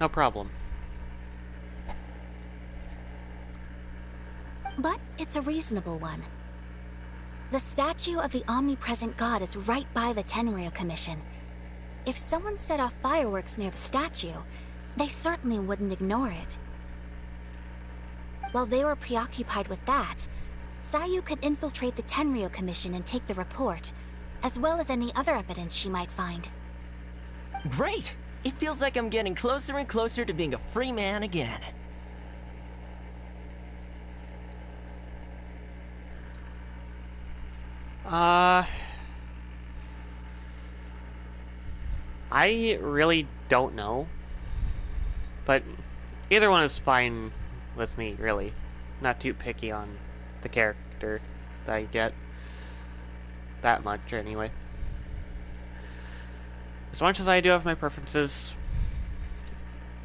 No problem. But it's a reasonable one. The statue of the omnipresent god is right by the Tenryo Commission. If someone set off fireworks near the statue, they certainly wouldn't ignore it. While they were preoccupied with that, Sayu could infiltrate the Tenryo Commission and take the report, as well as any other evidence she might find. Great! It feels like I'm getting closer and closer to being a free man again. I really don't know. But either one is fine with me, really. Not too picky on the character that I get. That much, anyway. As much as I do have my preferences,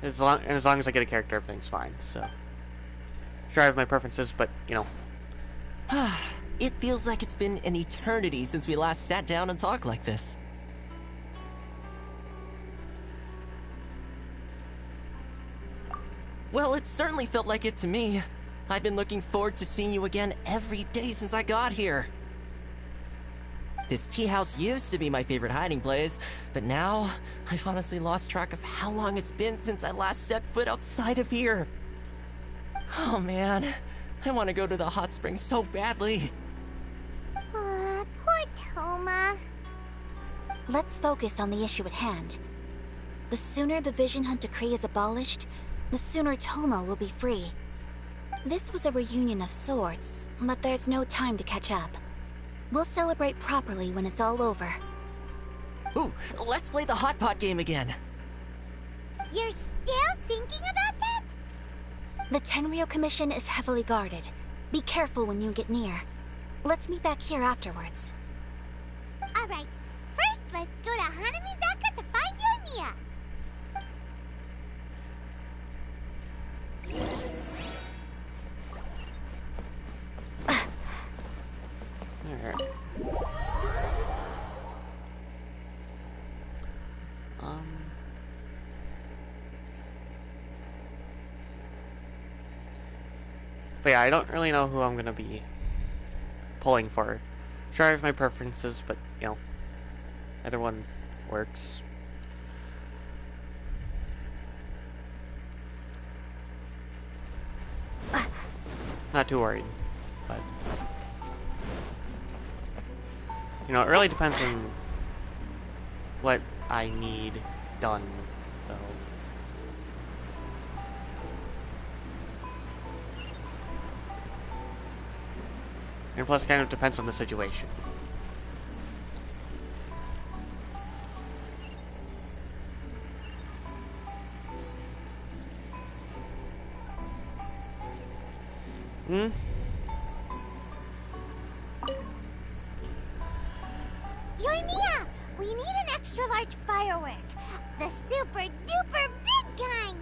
as long as I get a character, everything's fine, so. Sure, I have my preferences, but, you know. It feels like it's been an eternity since we last sat down and talked like this. Well, it certainly felt like it to me. I've been looking forward to seeing you again every day since I got here. This tea house used to be my favorite hiding place, but now I've honestly lost track of how long it's been since I last set foot outside of here. Oh man, I want to go to the hot springs so badly. Poor Toma. Let's focus on the issue at hand. The sooner the Vision Hunt decree is abolished, the sooner Toma will be free. This was a reunion of sorts, but there's no time to catch up. We'll celebrate properly when it's all over. Ooh, let's play the hot pot game again. You're still thinking about that? The Tenryo Commission is heavily guarded. Be careful when you get near. Let's meet back here afterwards. Alright, first let's go to Hanamizaka to find Yoimiya. Alright. But yeah, I don't really know who I'm gonna be pulling for. Sure, I have my preferences, but, you know, either one works. Not too worried, but... You know, it really depends on what I need done, though. And plus, it kind of depends on the situation. Yoimiya! We need an extra large firework. The super duper big kind.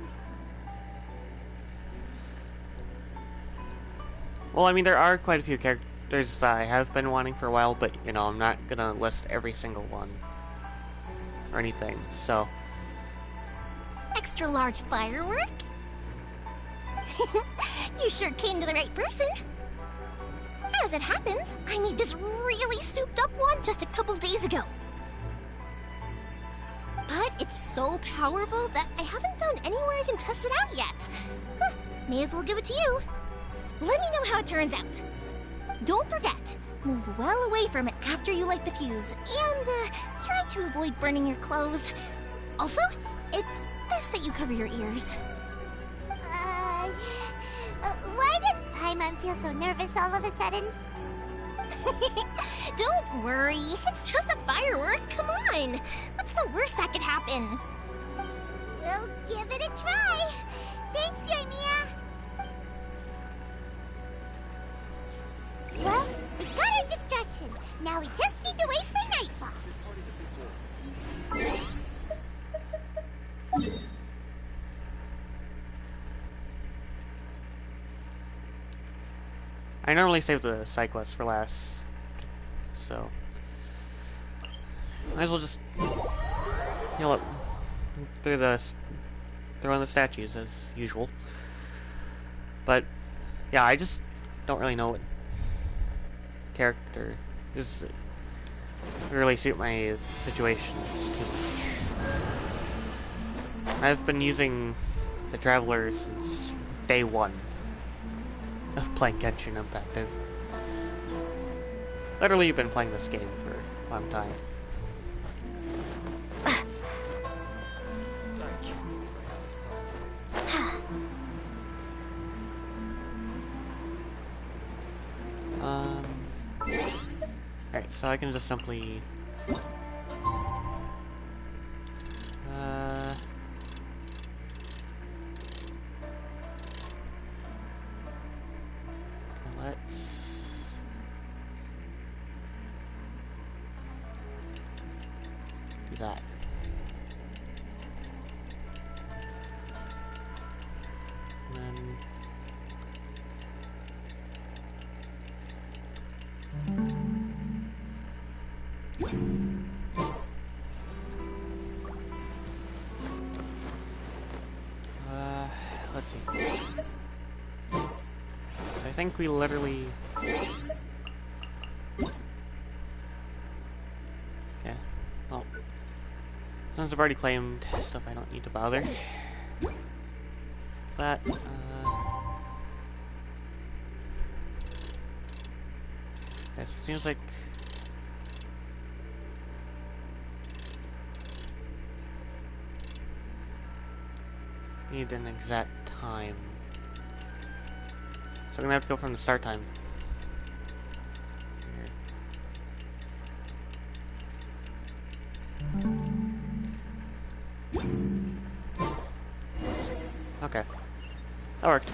Well, I mean, there are quite a few characters that I have been wanting for a while, but, you know, I'm not gonna list every single one. Or anything, so... Extra large firework? You sure came to the right person. As it happens, I made this really souped up one just a couple days ago. But it's so powerful that I haven't found anywhere I can test it out yet. may as well give it to you. Let me know how it turns out. Don't forget, move well away from it after you light the fuse, and try to avoid burning your clothes. Also, it's best that you cover your ears. Why does Paimon feel so nervous all of a sudden? Don't worry, it's just a firework. Come on, what's the worst that could happen? We'll give it a try. Thanks, Yoimiya. Well, we got our distraction. Now we just need to wait for nightfall. I normally save the side quests for last, so might as well just, you know what, throw in the statues as usual. But yeah, I just don't really know what character is really suit my situations too much. I've been using the Traveler since day one of playing Genshin Impact. I've literally been playing this game for a long time. Alright, so I can just simply let's do that. And then let's see. So I think we literally... Okay. Well, since I've already claimed stuff, I don't need to bother. That, okay, so it seems like need an exact time. So I'm gonna have to go from the start time. Okay. That worked.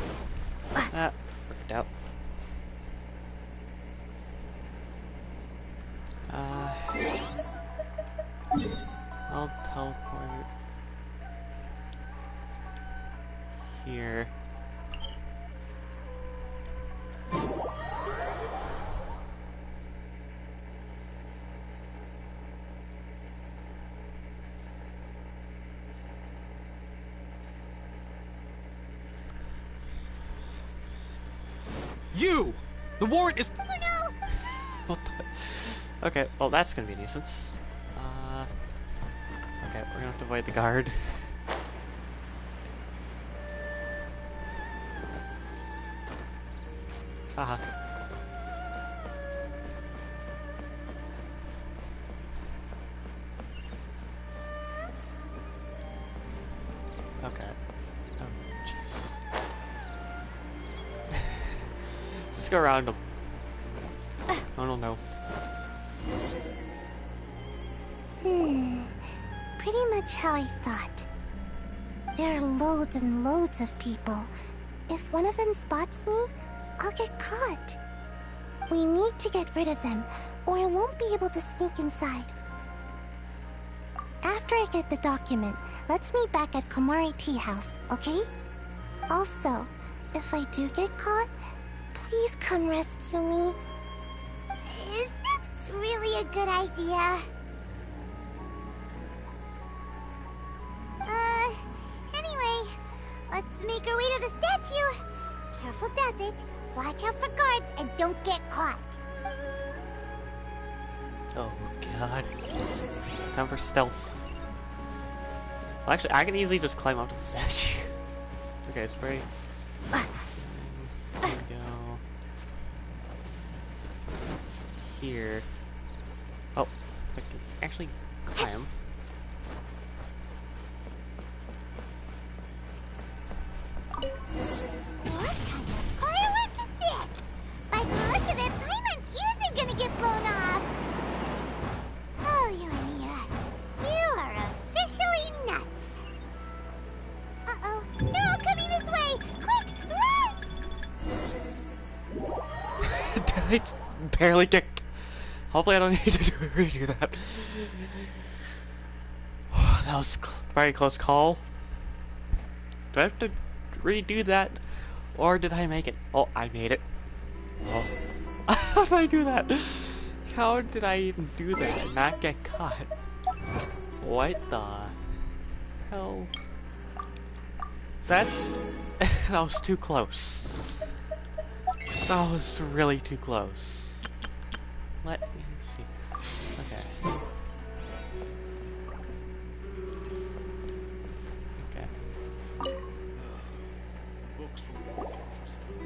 That worked out. I'll teleport here. You! The warrant is... Oh no! What the? Okay, well that's gonna be a nuisance. Okay, we're gonna have to avoid the guard. Haha. Okay. Oh, jeez. Just go around them. Oh no, no. Pretty much how I thought. There are loads and loads of people. If one of them spots me, I'll get caught. We need to get rid of them, or I won't be able to sneak inside. After I get the document, let's meet back at Komari Tea House, okay? Also, if I do get caught, please come rescue me. Is this really a good idea? Anyway, let's make our way to the statue. Careful does it. Watch out for guards and don't get caught. Oh god. Time for stealth. Well, actually, I can easily just climb up to the statue. Okay, spray. There we go. Here. Oh, I can actually climb. What kind of firework is this? By the look of it, Paimon's ears are gonna get blown off. Oh, you and Mia, you are officially nuts. Uh-oh, they're all coming this way. Quick, run! Did I barely get... Hopefully I don't need to redo that. That was very close call. Do I have to redo that? Or did I make it? Oh, I made it. Oh. How did I do that? How did I even do that and not get caught? What the hell? That's... that was too close. That was really too close. Let me see. Okay. Okay.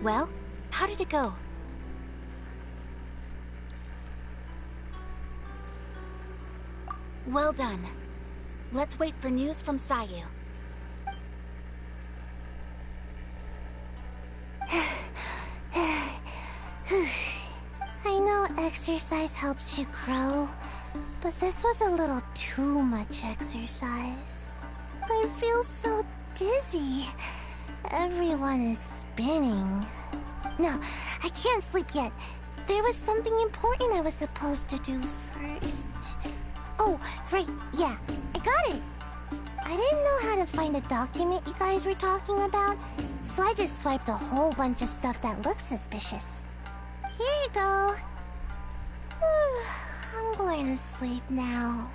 Well, how did it go? Well done. Let's wait for news from Sayu. I know exercise helps you grow, but this was a little too much exercise. I feel so dizzy. Everyone is spinning. No, I can't sleep yet. There was something important I was supposed to do first. Oh, right, yeah, I got it. I didn't know how to find a document you guys were talking about, so I just swiped a whole bunch of stuff that looks suspicious. Here you go. I'm going to sleep now.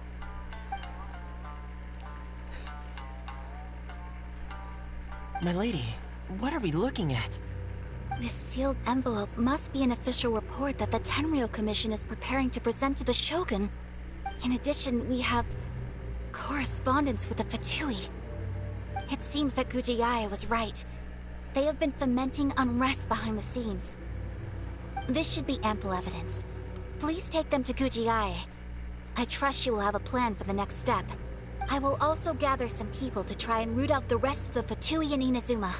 My lady, what are we looking at? This sealed envelope must be an official report that the Tenryou Commission is preparing to present to the Shogun. In addition, we have correspondence with the Fatui. It seems that Gujiai was right. They have been fomenting unrest behind the scenes. This should be ample evidence. Please take them to Gujiai. I trust she will have a plan for the next step. I will also gather some people to try and root out the rest of the Fatui in Inazuma.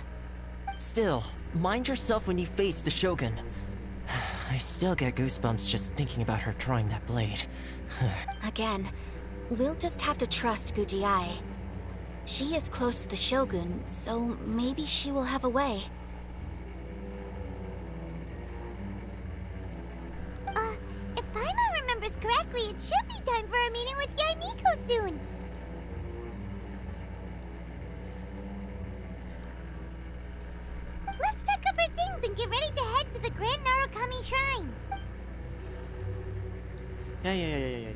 Still, mind yourself when you face the Shogun. I still get goosebumps just thinking about her drawing that blade. Again, we'll just have to trust Gujiai. She is close to the Shogun, so maybe she will have a way. If Paimon remembers correctly, it should be time for a meeting with Yaimiko soon. Let's pack up our things and get ready to head to the Grand Narukami Shrine. Yeah.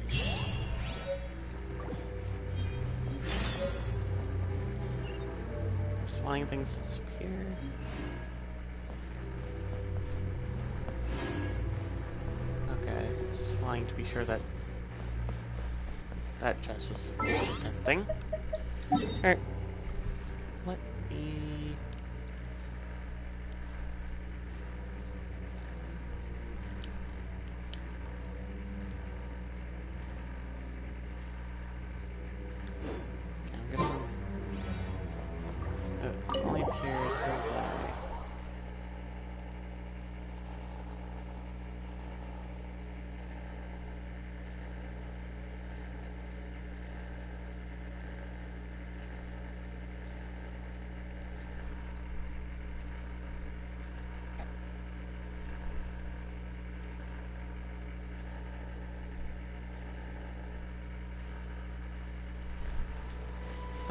Just wanting things to disappear. Okay, just wanting to be sure that that chest was a good thing. Alright. Let me... I'm guessing it only appears since I...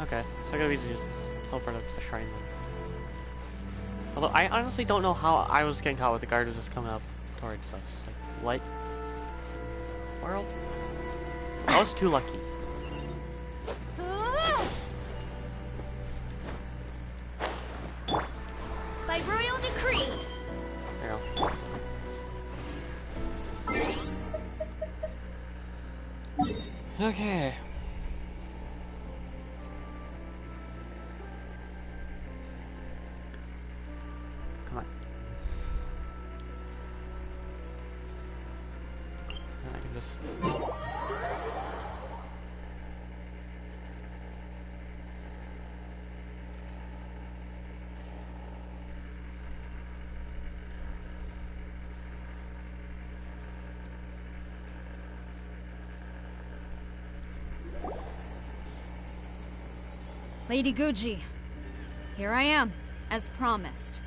Okay, so I gotta just teleport up to the shrine then. Although I honestly don't know how I was getting caught with the guard was just coming up towards us. Like, what? World? I was too lucky. By royal decree! There we go. Okay. just... Lady Guji, here I am, as promised.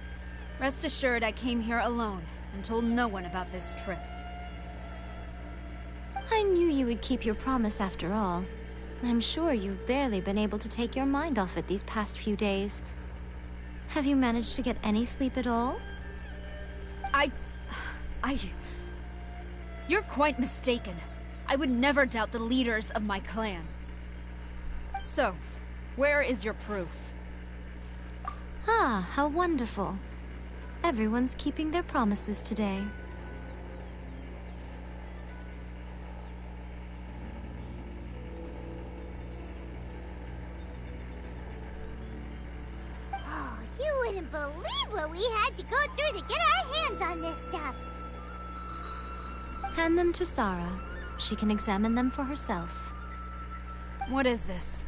Rest assured I came here alone and told no one about this trip. I knew you would keep your promise after all. I'm sure you've barely been able to take your mind off it these past few days. Have you managed to get any sleep at all? You're quite mistaken. I would never doubt the leaders of my clan. So, where is your proof? Ah, how wonderful. Everyone's keeping their promises today. Oh, you wouldn't believe what we had to go through to get our hands on this stuff. Hand them to Sarah. She can examine them for herself. What is this?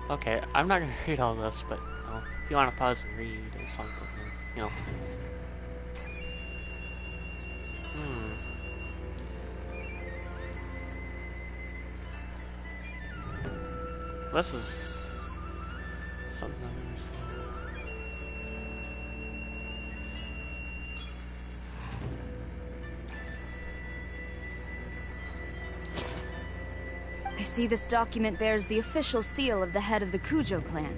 Okay, I'm not gonna read all this, but if you want to pause and read or something, you know. This is something I've never seen. I see this document bears the official seal of the head of the Kujo clan,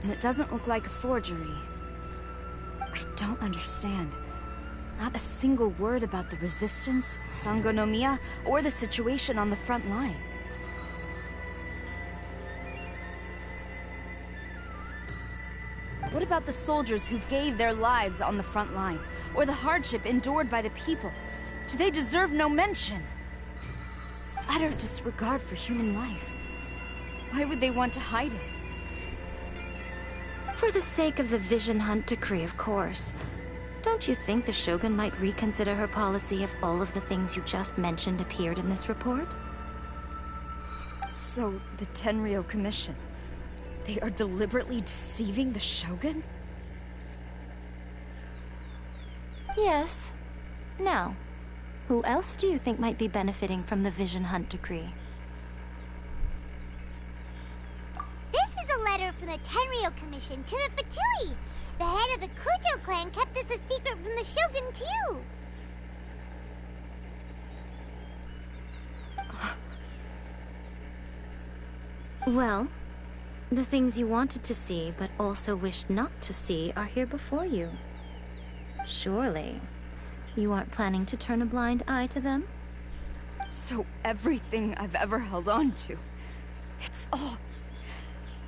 and it doesn't look like a forgery. I don't understand. Not a single word about the resistance, Sangonomiya, or the situation on the front line. What about the soldiers who gave their lives on the front line, or the hardship endured by the people? Do they deserve no mention? Utter disregard for human life. Why would they want to hide it? For the sake of the Vision Hunt decree, of course. Don't you think the Shogun might reconsider her policy if all of the things you just mentioned appeared in this report? So, the Tenryou Commission... they are deliberately deceiving the Shogun? Yes. Now, who else do you think might be benefiting from the Vision Hunt decree? This is a letter from the Tenryou Commission to the Fatui. The head of the Kujo clan kept this a secret from the Shogun, too. Well, the things you wanted to see but also wished not to see are here before you. Surely, you aren't planning to turn a blind eye to them? So everything I've ever held on to, it's all...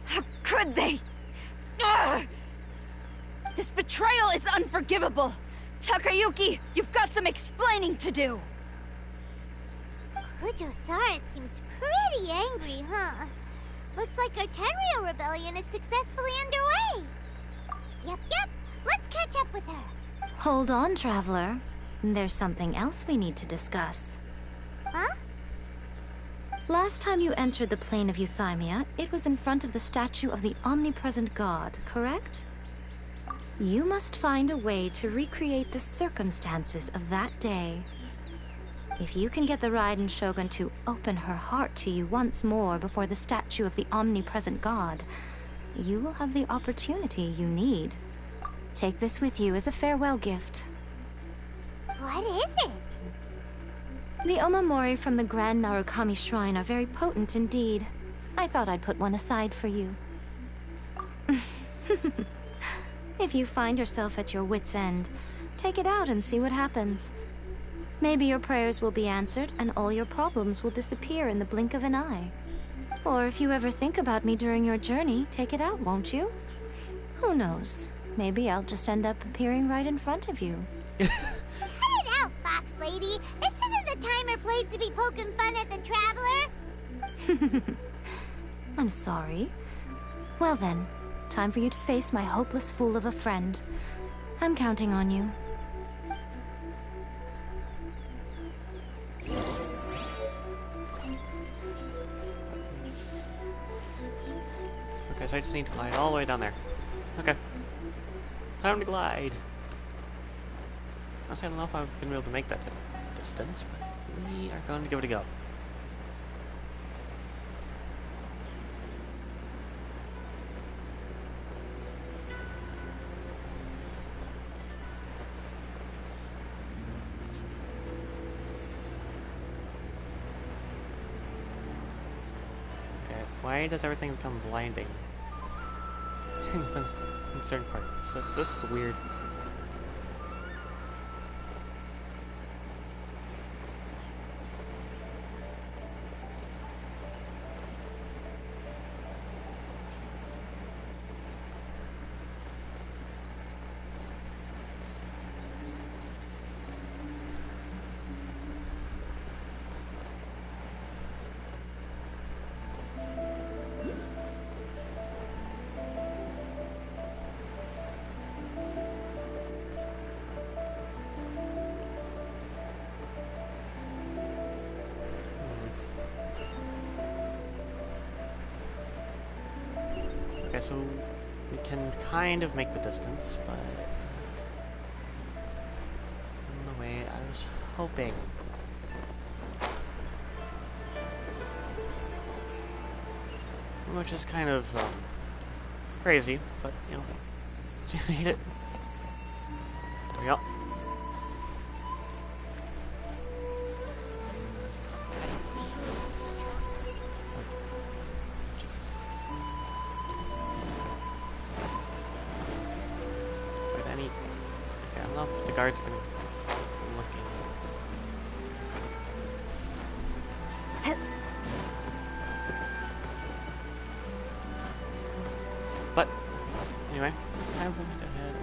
How could they? Ugh! This betrayal is unforgivable! Takayuki, you've got some explaining to do! Kujo-Sara seems pretty angry, huh? Looks like our Tenryou rebellion is successfully underway. Yep. Let's catch up with her. Hold on, Traveler. There's something else we need to discuss. Huh? Last time you entered the plane of Euthymia, it was in front of the statue of the omnipresent god, correct? You must find a way to recreate the circumstances of that day. If you can get the Raiden Shogun to open her heart to you once more before the statue of the omnipresent god, you will have the opportunity you need. Take this with you as a farewell gift. What is it? The omamori from the Grand Narukami Shrine are very potent indeed. I thought I'd put one aside for you. If you find yourself at your wit's end, take it out and see what happens. Maybe your prayers will be answered and all your problems will disappear in the blink of an eye. Or if you ever think about me during your journey, take it out, won't you? Who knows? Maybe I'll just end up appearing right in front of you. Cut it out, Fox Lady. This isn't the time or place to be poking fun at the Traveler. I'm sorry. Well then, time for you to face my hopeless fool of a friend. I'm counting on you. guess I just need to glide all the way down there. Okay. Time to glide. Honestly, I don't know if I'm gonna be able to make that distance, but we are going to give it a go. Why does everything become blinding in certain parts? It's just weird. Okay, so we can kind of make the distance, but in the way I was hoping. Which is kind of crazy, but you know, we made it. There we go. The guards have been looking. But anyway, I will go ahead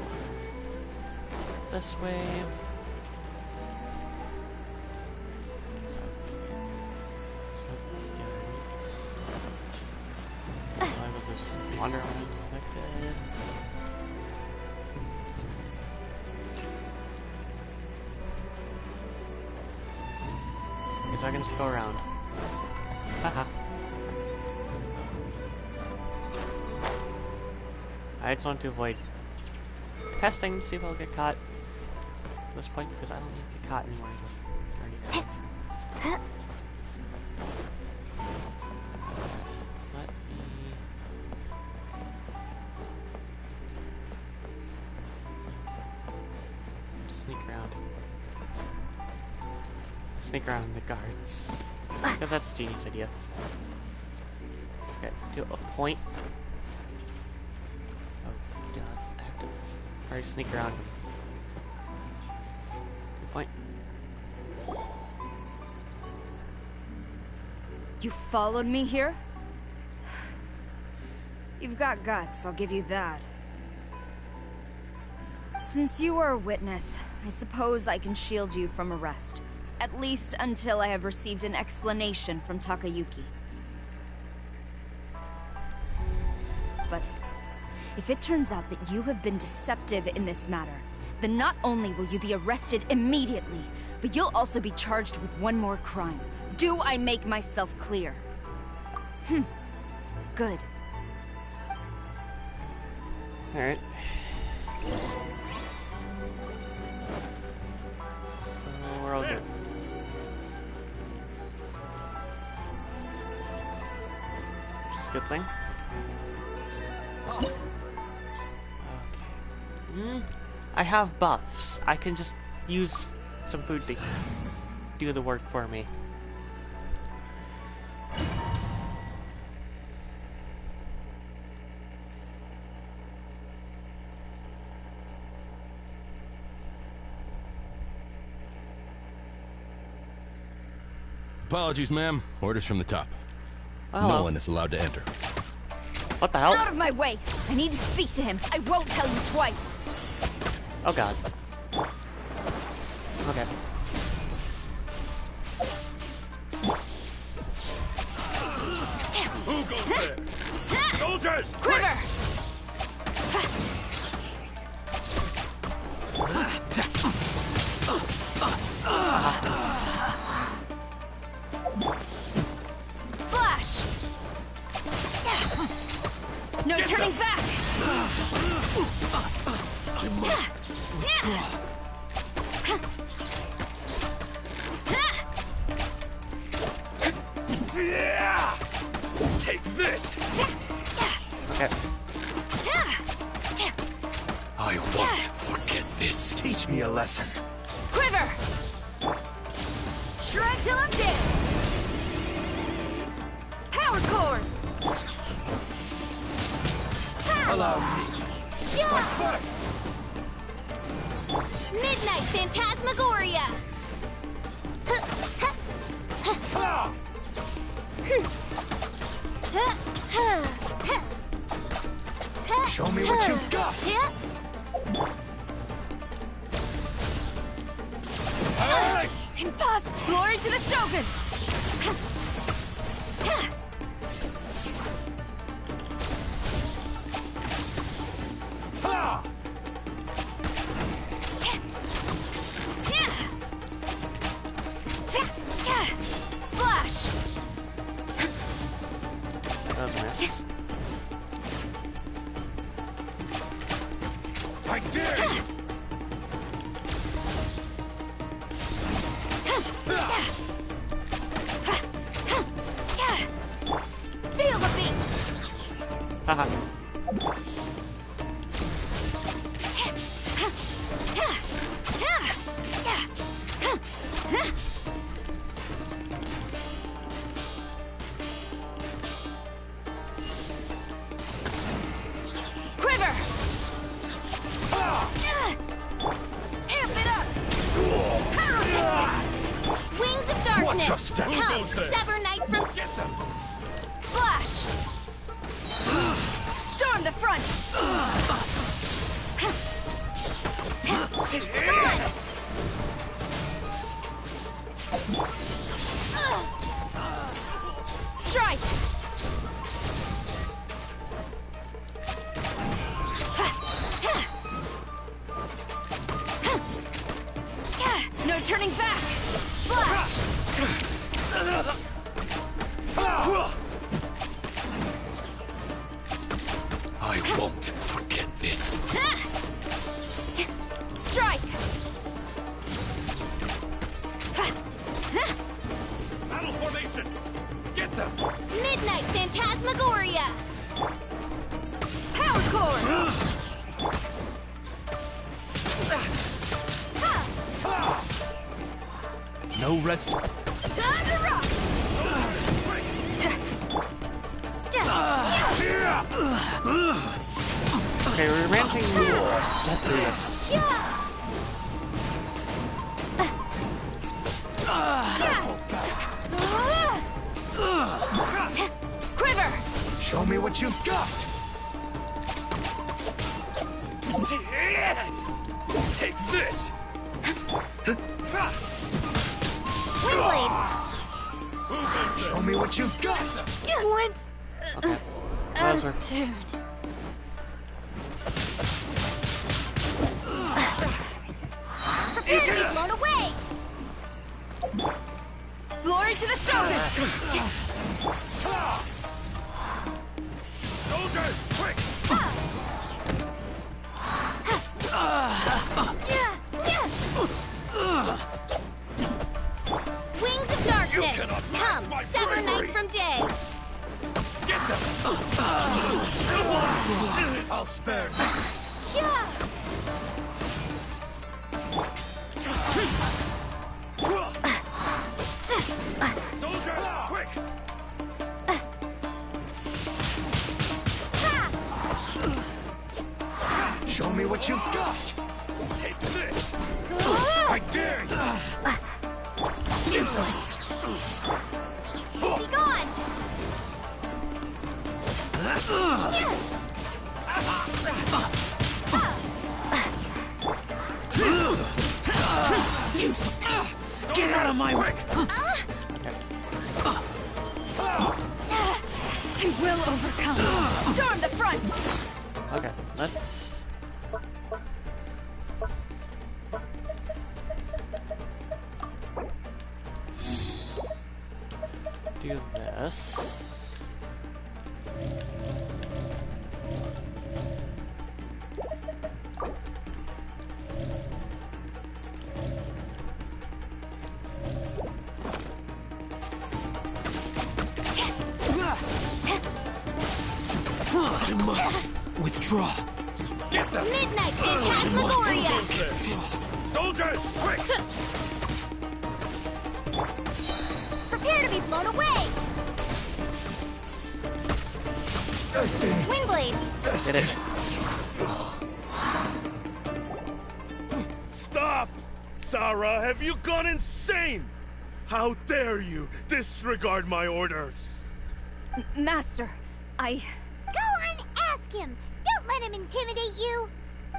this way. I will just wander around undetected. So I can just go around. Haha. I just want to avoid testing to see if I'll get caught at this point, because I don't need to get caught anymore. I already have. Let me... sneak around. Sneak around the guards. Because that's a genius idea. Okay, to a point. Oh god, I have to already sneak around him. Good point. You followed me here? You've got guts, I'll give you that. Since you are a witness, I suppose I can shield you from arrest. At least until I have received an explanation from Takayuki. But if it turns out that you have been deceptive in this matter, then not only will you be arrested immediately, but you'll also be charged with one more crime. Do I make myself clear? Good. Alright. So we're all good. Which is a good thing. Okay. I have buffs. I can just use some food to do the work for me. Apologies, ma'am. Orders from the top. Oh. No one is allowed to enter. What the hell? Out of my way! I need to speak to him. I won't tell you twice. Oh god. Okay. Who goes there? Soldiers! Quiver! Flash! No turning back! I must withdraw. Take this! Okay. I won't forget this. Teach me a lesson. Quiver! Shred till I'm dead. Power cord. Allow me to start first. Midnight Phantasmagoria. Ah! Show me what you've got. Yeah. Hey! Impossible! Glory to the Shogun! Ha! Flash! That was a miss. I dare you! Feel the beat. Haha. Quiver! Amp it up! Power cord. Wings of darkness. Watch your step. Come, Who goes there? sever night from Get them! Flash! Storm the front! gone. Strike! No turning back! Flash! I won't forget this. Strike! Battle formation! Get them! Midnight Phantasmagoria. Power cord! No rest. Time to rock! Okay, we're managing to get through this. Quiver! Show me what you've got! Take this! Windblade. Show me what you've got! Went Okay. out Those are of tune. Prepare to be blown away. Glory to the Shogun! Soldiers, quick! Wings of darkness. cannot match Come, my sever bravery. night from day. Get them! I'll spare you. Yeah. Soldiers, quick! Show me what you've got! Take this! I dare you! Useless! Be gone. Get out of my way! I will overcome! Storm the front! okay. Let's do this. must withdraw. Get them! Midnight Phantasmagoria! Soldiers, quick! Prepare to be blown away! Windblade! Get it. Stop! Sarah, have you gone insane? How dare you disregard my orders? Master, Go on, ask him! Don't let him intimidate you!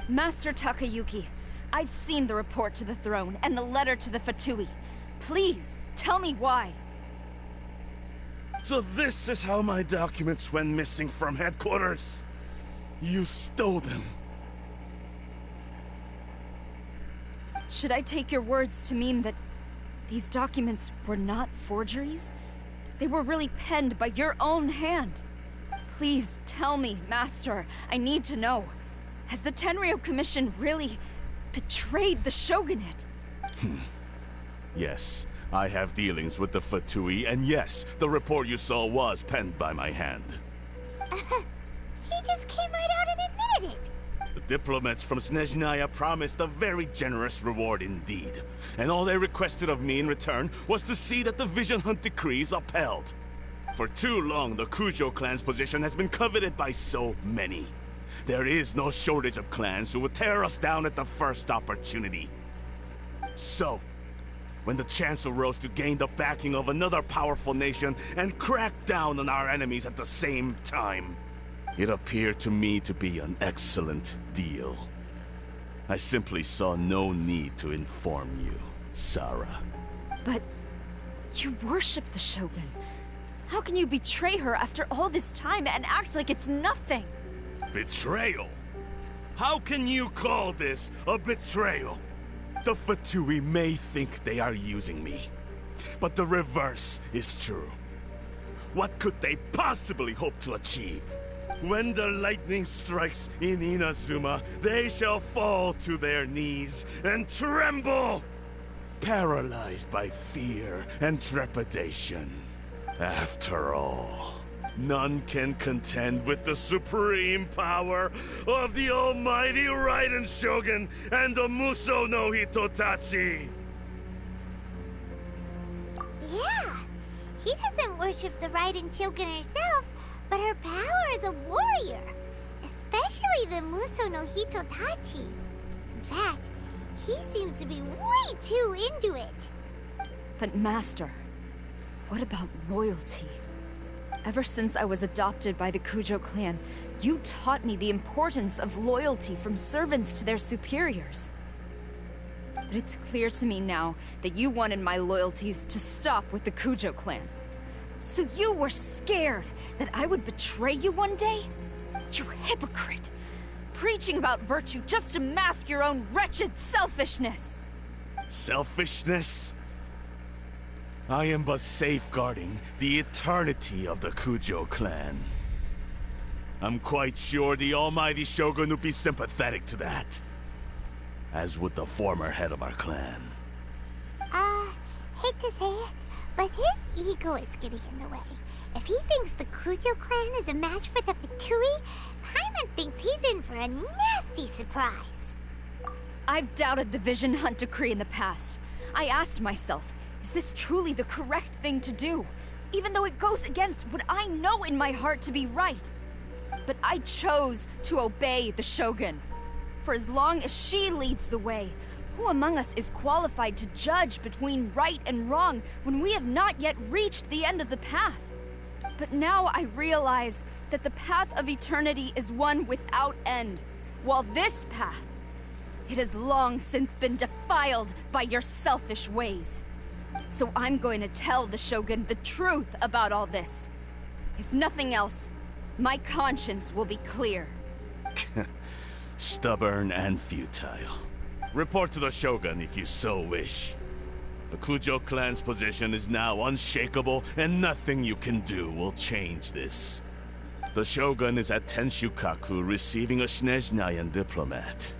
Master Takayuki, I've seen the report to the throne and the letter to the Fatui. Please, tell me why. So this is how my documents went missing from headquarters. You stole them. Should I take your words to mean that these documents were not forgeries? They were really penned by your own hand. Please tell me, Master. I need to know. Has the Tenryo Commission really betrayed the Shogunate? Yes, I have dealings with the Fatui, and yes, the report you saw was penned by my hand. He just came right out and admitted it! The diplomats from Snezhnaya promised a very generous reward indeed, and all they requested of me in return was to see that the Vision Hunt decrees upheld. For too long, the Kujo clan's position has been coveted by so many. There is no shortage of clans who would tear us down at the first opportunity. So, when the chance arose to gain the backing of another powerful nation and crack down on our enemies at the same time, it appeared to me to be an excellent deal. I simply saw no need to inform you, Sarah. But you worship the Shogun. How can you betray her after all this time and act like it's nothing? Betrayal? How can you call this a betrayal? The Fatui may think they are using me, but the reverse is true. What could they possibly hope to achieve? When the lightning strikes in Inazuma, they shall fall to their knees and tremble, paralyzed by fear and trepidation. After all, none can contend with the supreme power of the almighty Raiden Shogun and the Muso no Hitotachi! Yeah, he doesn't worship the Raiden Shogun herself, but her power as a warrior. Especially the Muso no Hitotachi. In fact, he seems to be way too into it. But Master, what about loyalty? Ever since I was adopted by the Kujo clan, you taught me the importance of loyalty from servants to their superiors. But it's clear to me now that you wanted my loyalties to stop with the Kujo clan. So you were scared that I would betray you one day? You hypocrite! Preaching about virtue just to mask your own wretched selfishness! Selfishness? I am but safeguarding the eternity of the Kujo clan. I'm quite sure the almighty Shogun would be sympathetic to that. As would the former head of our clan. Hate to say it, but his ego is getting in the way. If he thinks the Kujo clan is a match for the Fatui, Paimon thinks he's in for a nasty surprise. I've doubted the Vision Hunt decree in the past. I asked myself, is this truly the correct thing to do? Even though it goes against what I know in my heart to be right. But I chose to obey the Shogun. For as long as she leads the way, who among us is qualified to judge between right and wrong when we have not yet reached the end of the path? But now I realize that the path of eternity is one without end, while this path, it has long since been defiled by your selfish ways. So I'm going to tell the Shogun the truth about all this. If nothing else, my conscience will be clear. Stubborn and futile. Report to the Shogun if you so wish. The Kujo clan's position is now unshakable, and nothing you can do will change this. The Shogun is at Tenshukaku receiving a Snezhnayan diplomat.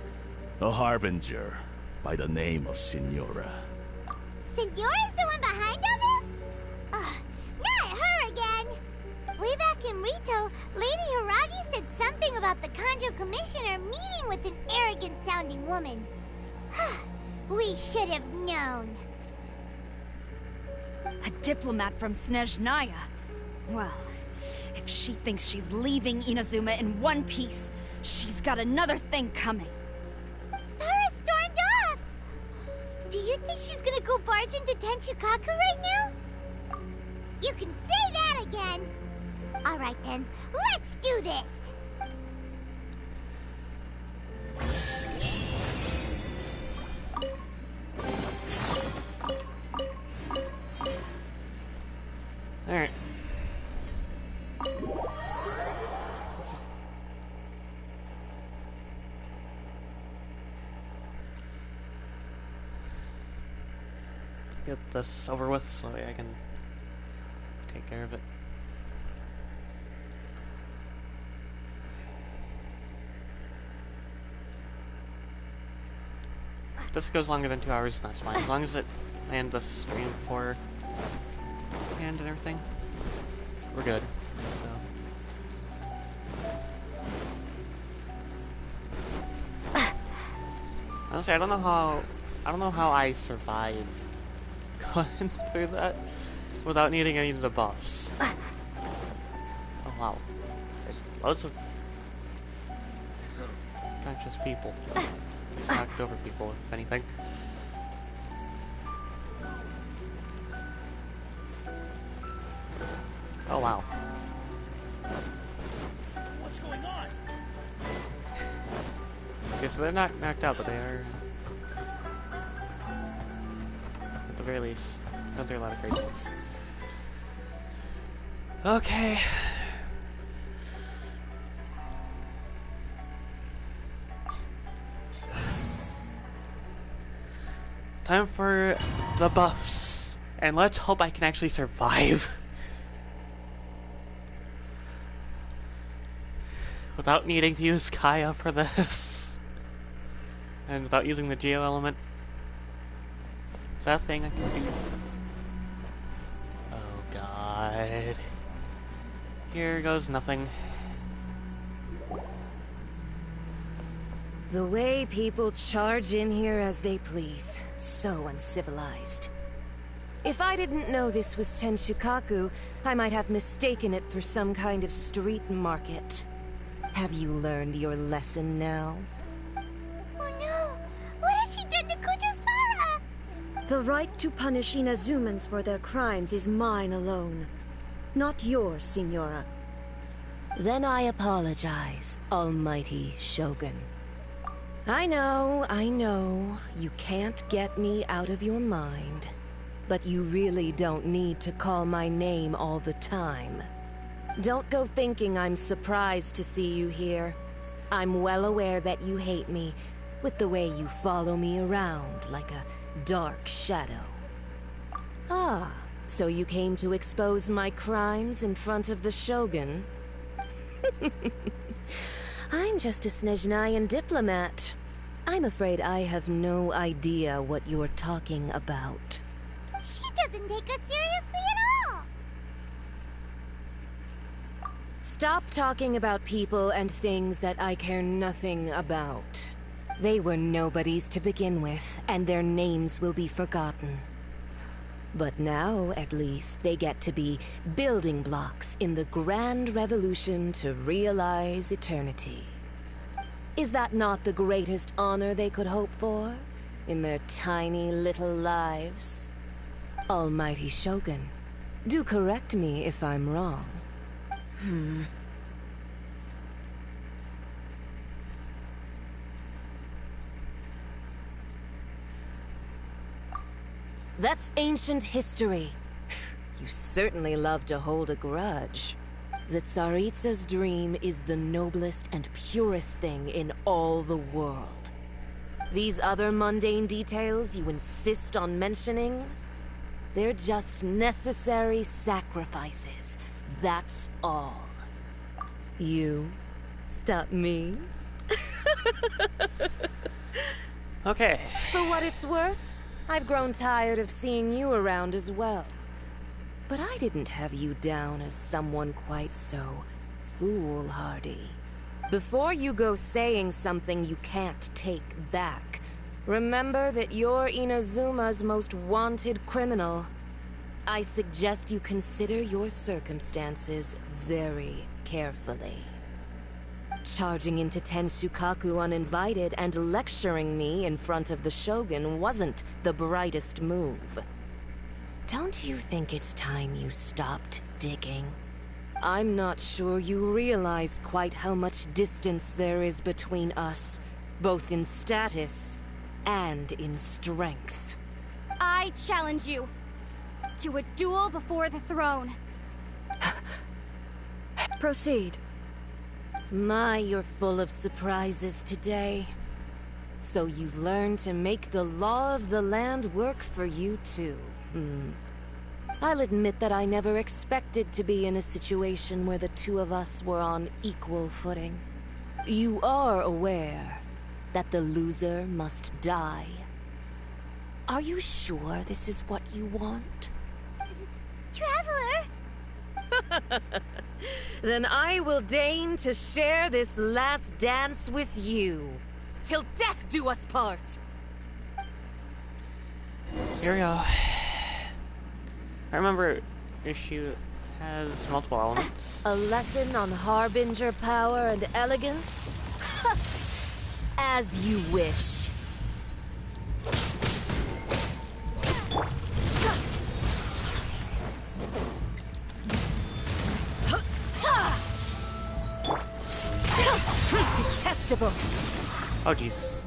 A harbinger by the name of Signora. Signora's the one behind all this? Ugh, not her again! Way back in Rito, Lady Hiragi said something about the Kanjo Commissioner meeting with an arrogant-sounding woman. We should have known. A diplomat from Snezhnaya. Well, if she thinks she's leaving Inazuma in one piece, she's got another thing coming. Sarah stormed off! Do you think she's gonna go barge into Tenshukaku right now? You can say that again! Alright then, let's do this! Alright. Get this over with so I can take care of it. If this goes longer than 2 hours, that's fine. As long as I end the stream before and everything, we're good. So honestly, I don't know how I survived going through that without needing any of the buffs. Oh wow, there's loads of conscious people. Just knocked over people, if anything. Oh wow. What's going on? Okay, so they're not knocked out, but they are, at the very least, going through a lot of craziness. Okay. Time for the buffs. And let's hope I can actually survive. Without needing to use Kaya for this. And without using the Geo element. Is that a thing I can do? Oh god. Here goes nothing. The way people charge in here as they please. So uncivilized. If I didn't know this was Tenshukaku, I might have mistaken it for some kind of street market. Have you learned your lesson now? Oh no! What has she done to Kujo-Sara? The right to punish Inazumans for their crimes is mine alone. Not yours, Signora. Then I apologize, Almighty Shogun. I know, you can't get me out of your mind. But you really don't need to call my name all the time. Don't go thinking I'm surprised to see you here. I'm well aware that you hate me, with the way you follow me around like a dark shadow. Ah, so you came to expose my crimes in front of the Shogun? I'm just a Snezhnayan diplomat. I'm afraid I have no idea what you're talking about. She doesn't take us seriously at all! Stop talking about people and things that I care nothing about. They were nobodies to begin with, and their names will be forgotten. But now, at least, they get to be building blocks in the grand revolution to realize eternity. Is that not the greatest honor they could hope for in their tiny little lives? Almighty Shogun, do correct me if I'm wrong. That's ancient history. You certainly love to hold a grudge. The Tsaritsa's dream is the noblest and purest thing in all the world. These other mundane details you insist on mentioning, they're just necessary sacrifices. That's all. You stop me? Okay. For what it's worth, I've grown tired of seeing you around as well. But I didn't have you down as someone quite so foolhardy. Before you go saying something you can't take back, remember that you're Inazuma's most wanted criminal. I suggest you consider your circumstances very carefully. Charging into Tenshukaku uninvited and lecturing me in front of the Shogun wasn't the brightest move. Don't you think it's time you stopped digging? I'm not sure you realize quite how much distance there is between us, both in status and in strength. I challenge you to a duel before the throne. Proceed. My, you're full of surprises today. So you've learned to make the law of the land work for you too. I'll admit that I never expected to be in a situation where the two of us were on equal footing. You are aware that the loser must die. Are you sure this is what you want? Traveler! Then I will deign to share this last dance with you. Till death do us part! Here we go. I remember issue has multiple elements. A lesson on Harbinger power and elegance? As you wish. Detestable. Oh, Jesus.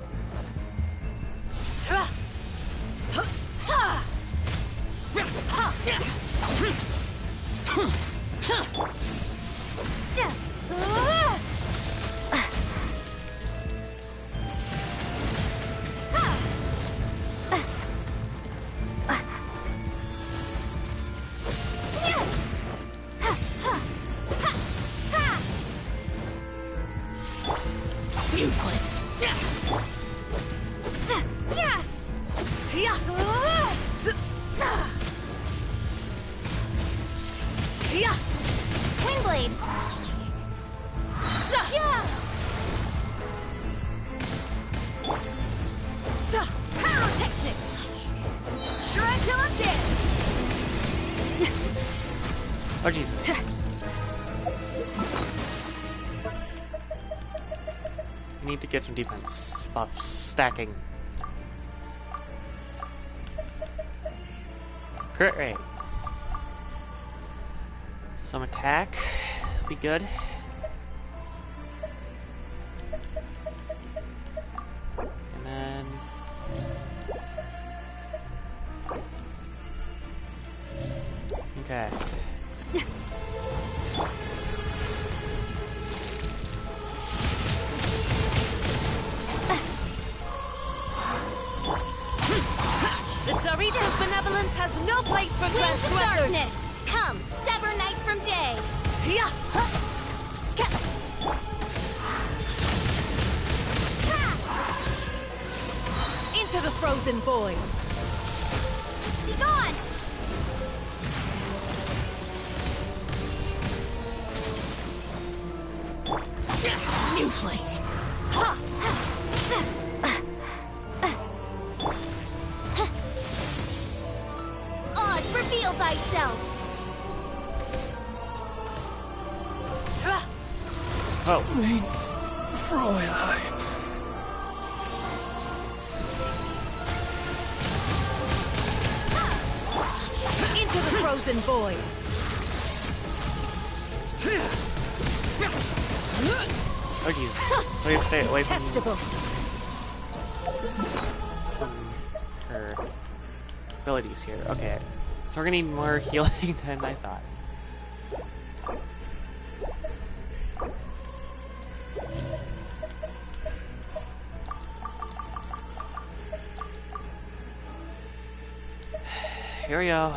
Useless. Windblade. Pyrotechnics. Shred till I'm dead. Oh, Jesus. We need to get some defense buffs stacking. Crit rate. Some attack. Be good. And then... Okay. The Tsarita's benevolence has no place for Winds of transgressors! darkness. Come, sever night from day. Into the frozen void! Be gone. Useless! Oz, reveal thyself. Oh. Fräulein. Into the frozen void! Oh, Jesus. So we have to stay away from Detestable! her abilities here. Okay. So we're gonna need more healing than I thought. Here we go.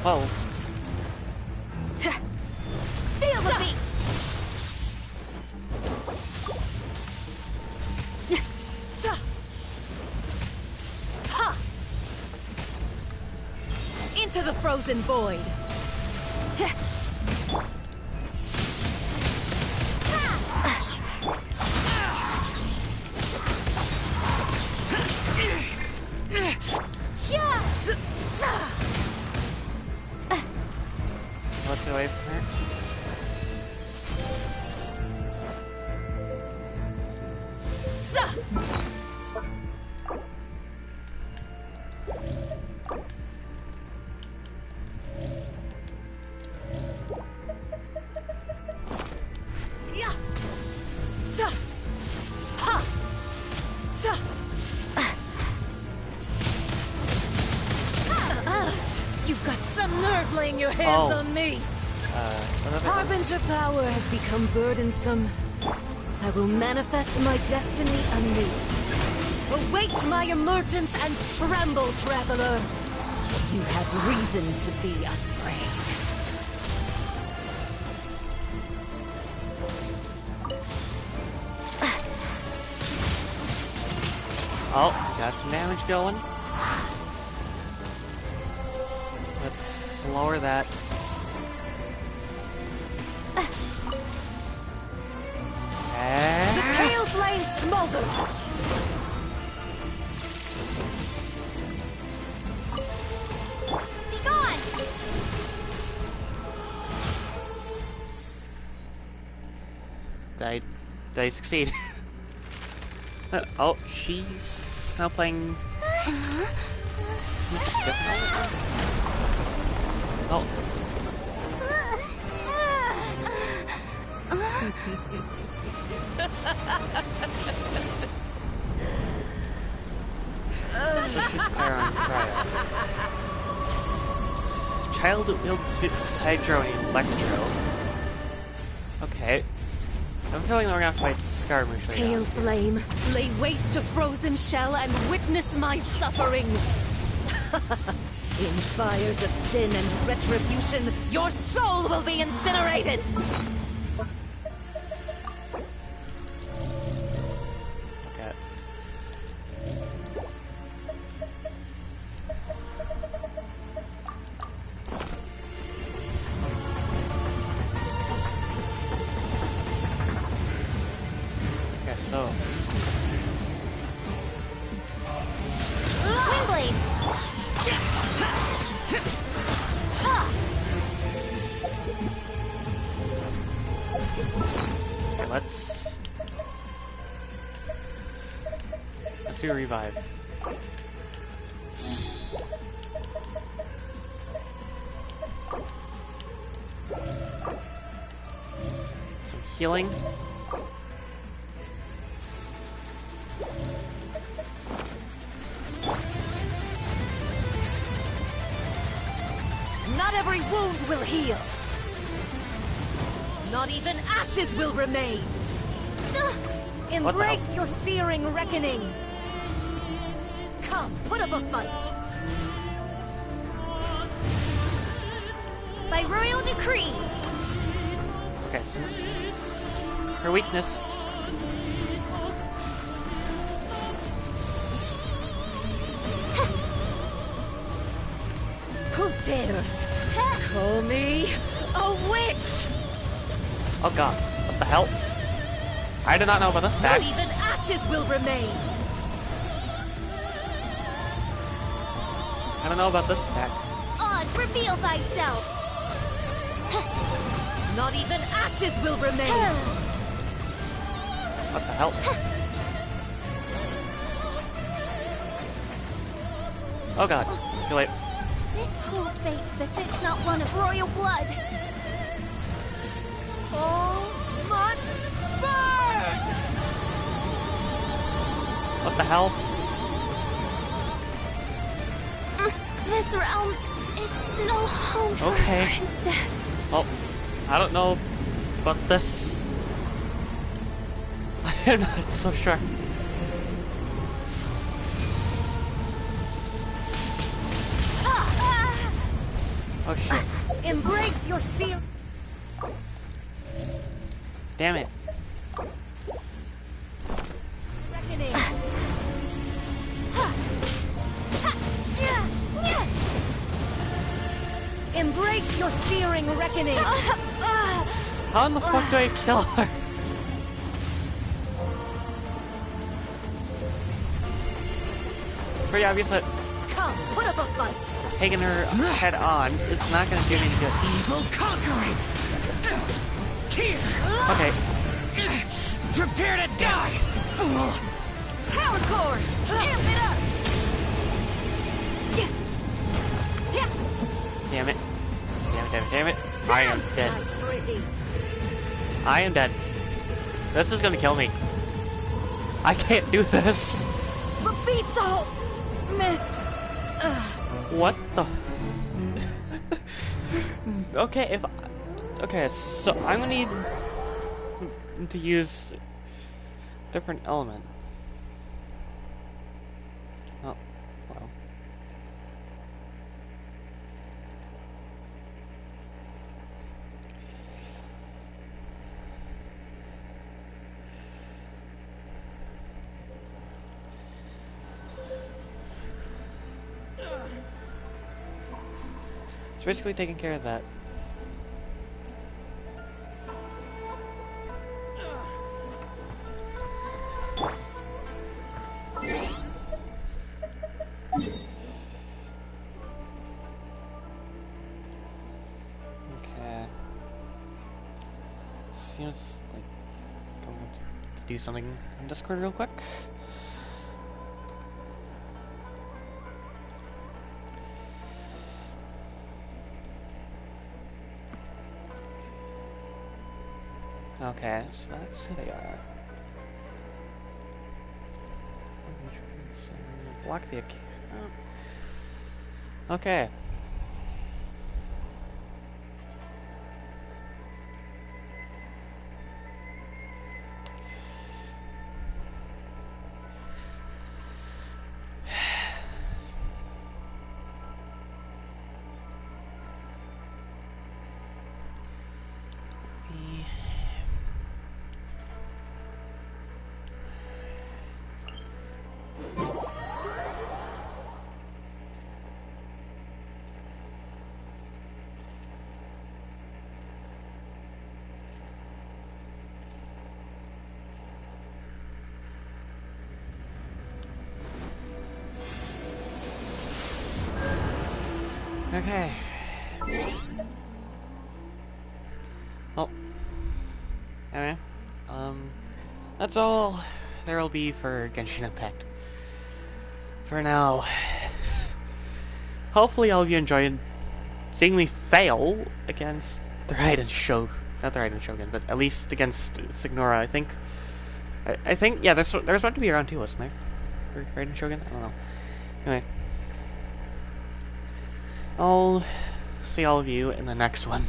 Whoa. Feel the beat. the frozen void! What's away from her? You've got some nerve laying your hands on me! Harbinger power has become burdensome. I will manifest my destiny anew. Await my emergence and tremble, traveler! You have reason to be afraid. Oh, got some damage going. Let's lower that. The pale flame smolders! Be gone! Did I succeed? Oh, she's now playing. Oh. So she's Chiron Triad. Child wields Hydro and Electro. Okay. I'm feeling that we're gonna have to fight Skirmish later. Pale flame, lay waste to frozen shell and witness my suffering. In fires of sin and retribution, your soul will be incinerated! Okay. Okay, so. Windblade! Okay, let's do a revive. Some healing. Not every wound will heal. Not even ashes will remain. Embrace your searing reckoning. Come, put up a fight. By royal decree! Okay, since her weakness. Who dares call me a witch? Oh god, what the hell? I did not know about this stack. Not even ashes will remain. I don't know about this stack. Oz, reveal thyself! Not even ashes will remain. What the hell? Oh god, too late. This cruel fate befits not one of royal blood. All must burn! What the hell? This realm is no home for Okay. a princess. Well, I don't know about this. I'm not so sure. Oh shit. Embrace your seal. Damn it. Reckoning. Embrace your searing reckoning! How in the fuck do I kill her? It's pretty obvious that Come, put up a fight! taking her head on is not gonna do me any good. Evil conquering! Here! Okay. Prepare to die, fool! Power core! Amp it up! Damn it. Damn it. I am Dance, dead. my pretties. I am dead. This is gonna kill me. I can't do this. The beats all missed. What the? Okay, okay, so I'm gonna need to use a different element. Oh, well. It's basically taking care of that. Okay. Seems like I'm going to do something in Discord real quick. Okay, so that's who they are. Block the account. Okay. Okay. Well, anyway, that's all there will be for Genshin Impact. For now, hopefully all of you enjoyed seeing me fail against the Raiden Shogun, not the Raiden Shogun, but at least against Signora. I think, yeah, there's about to be around 2, wasn't there? For Raiden Shogun? I don't know. Anyway. I'll see all of you in the next one.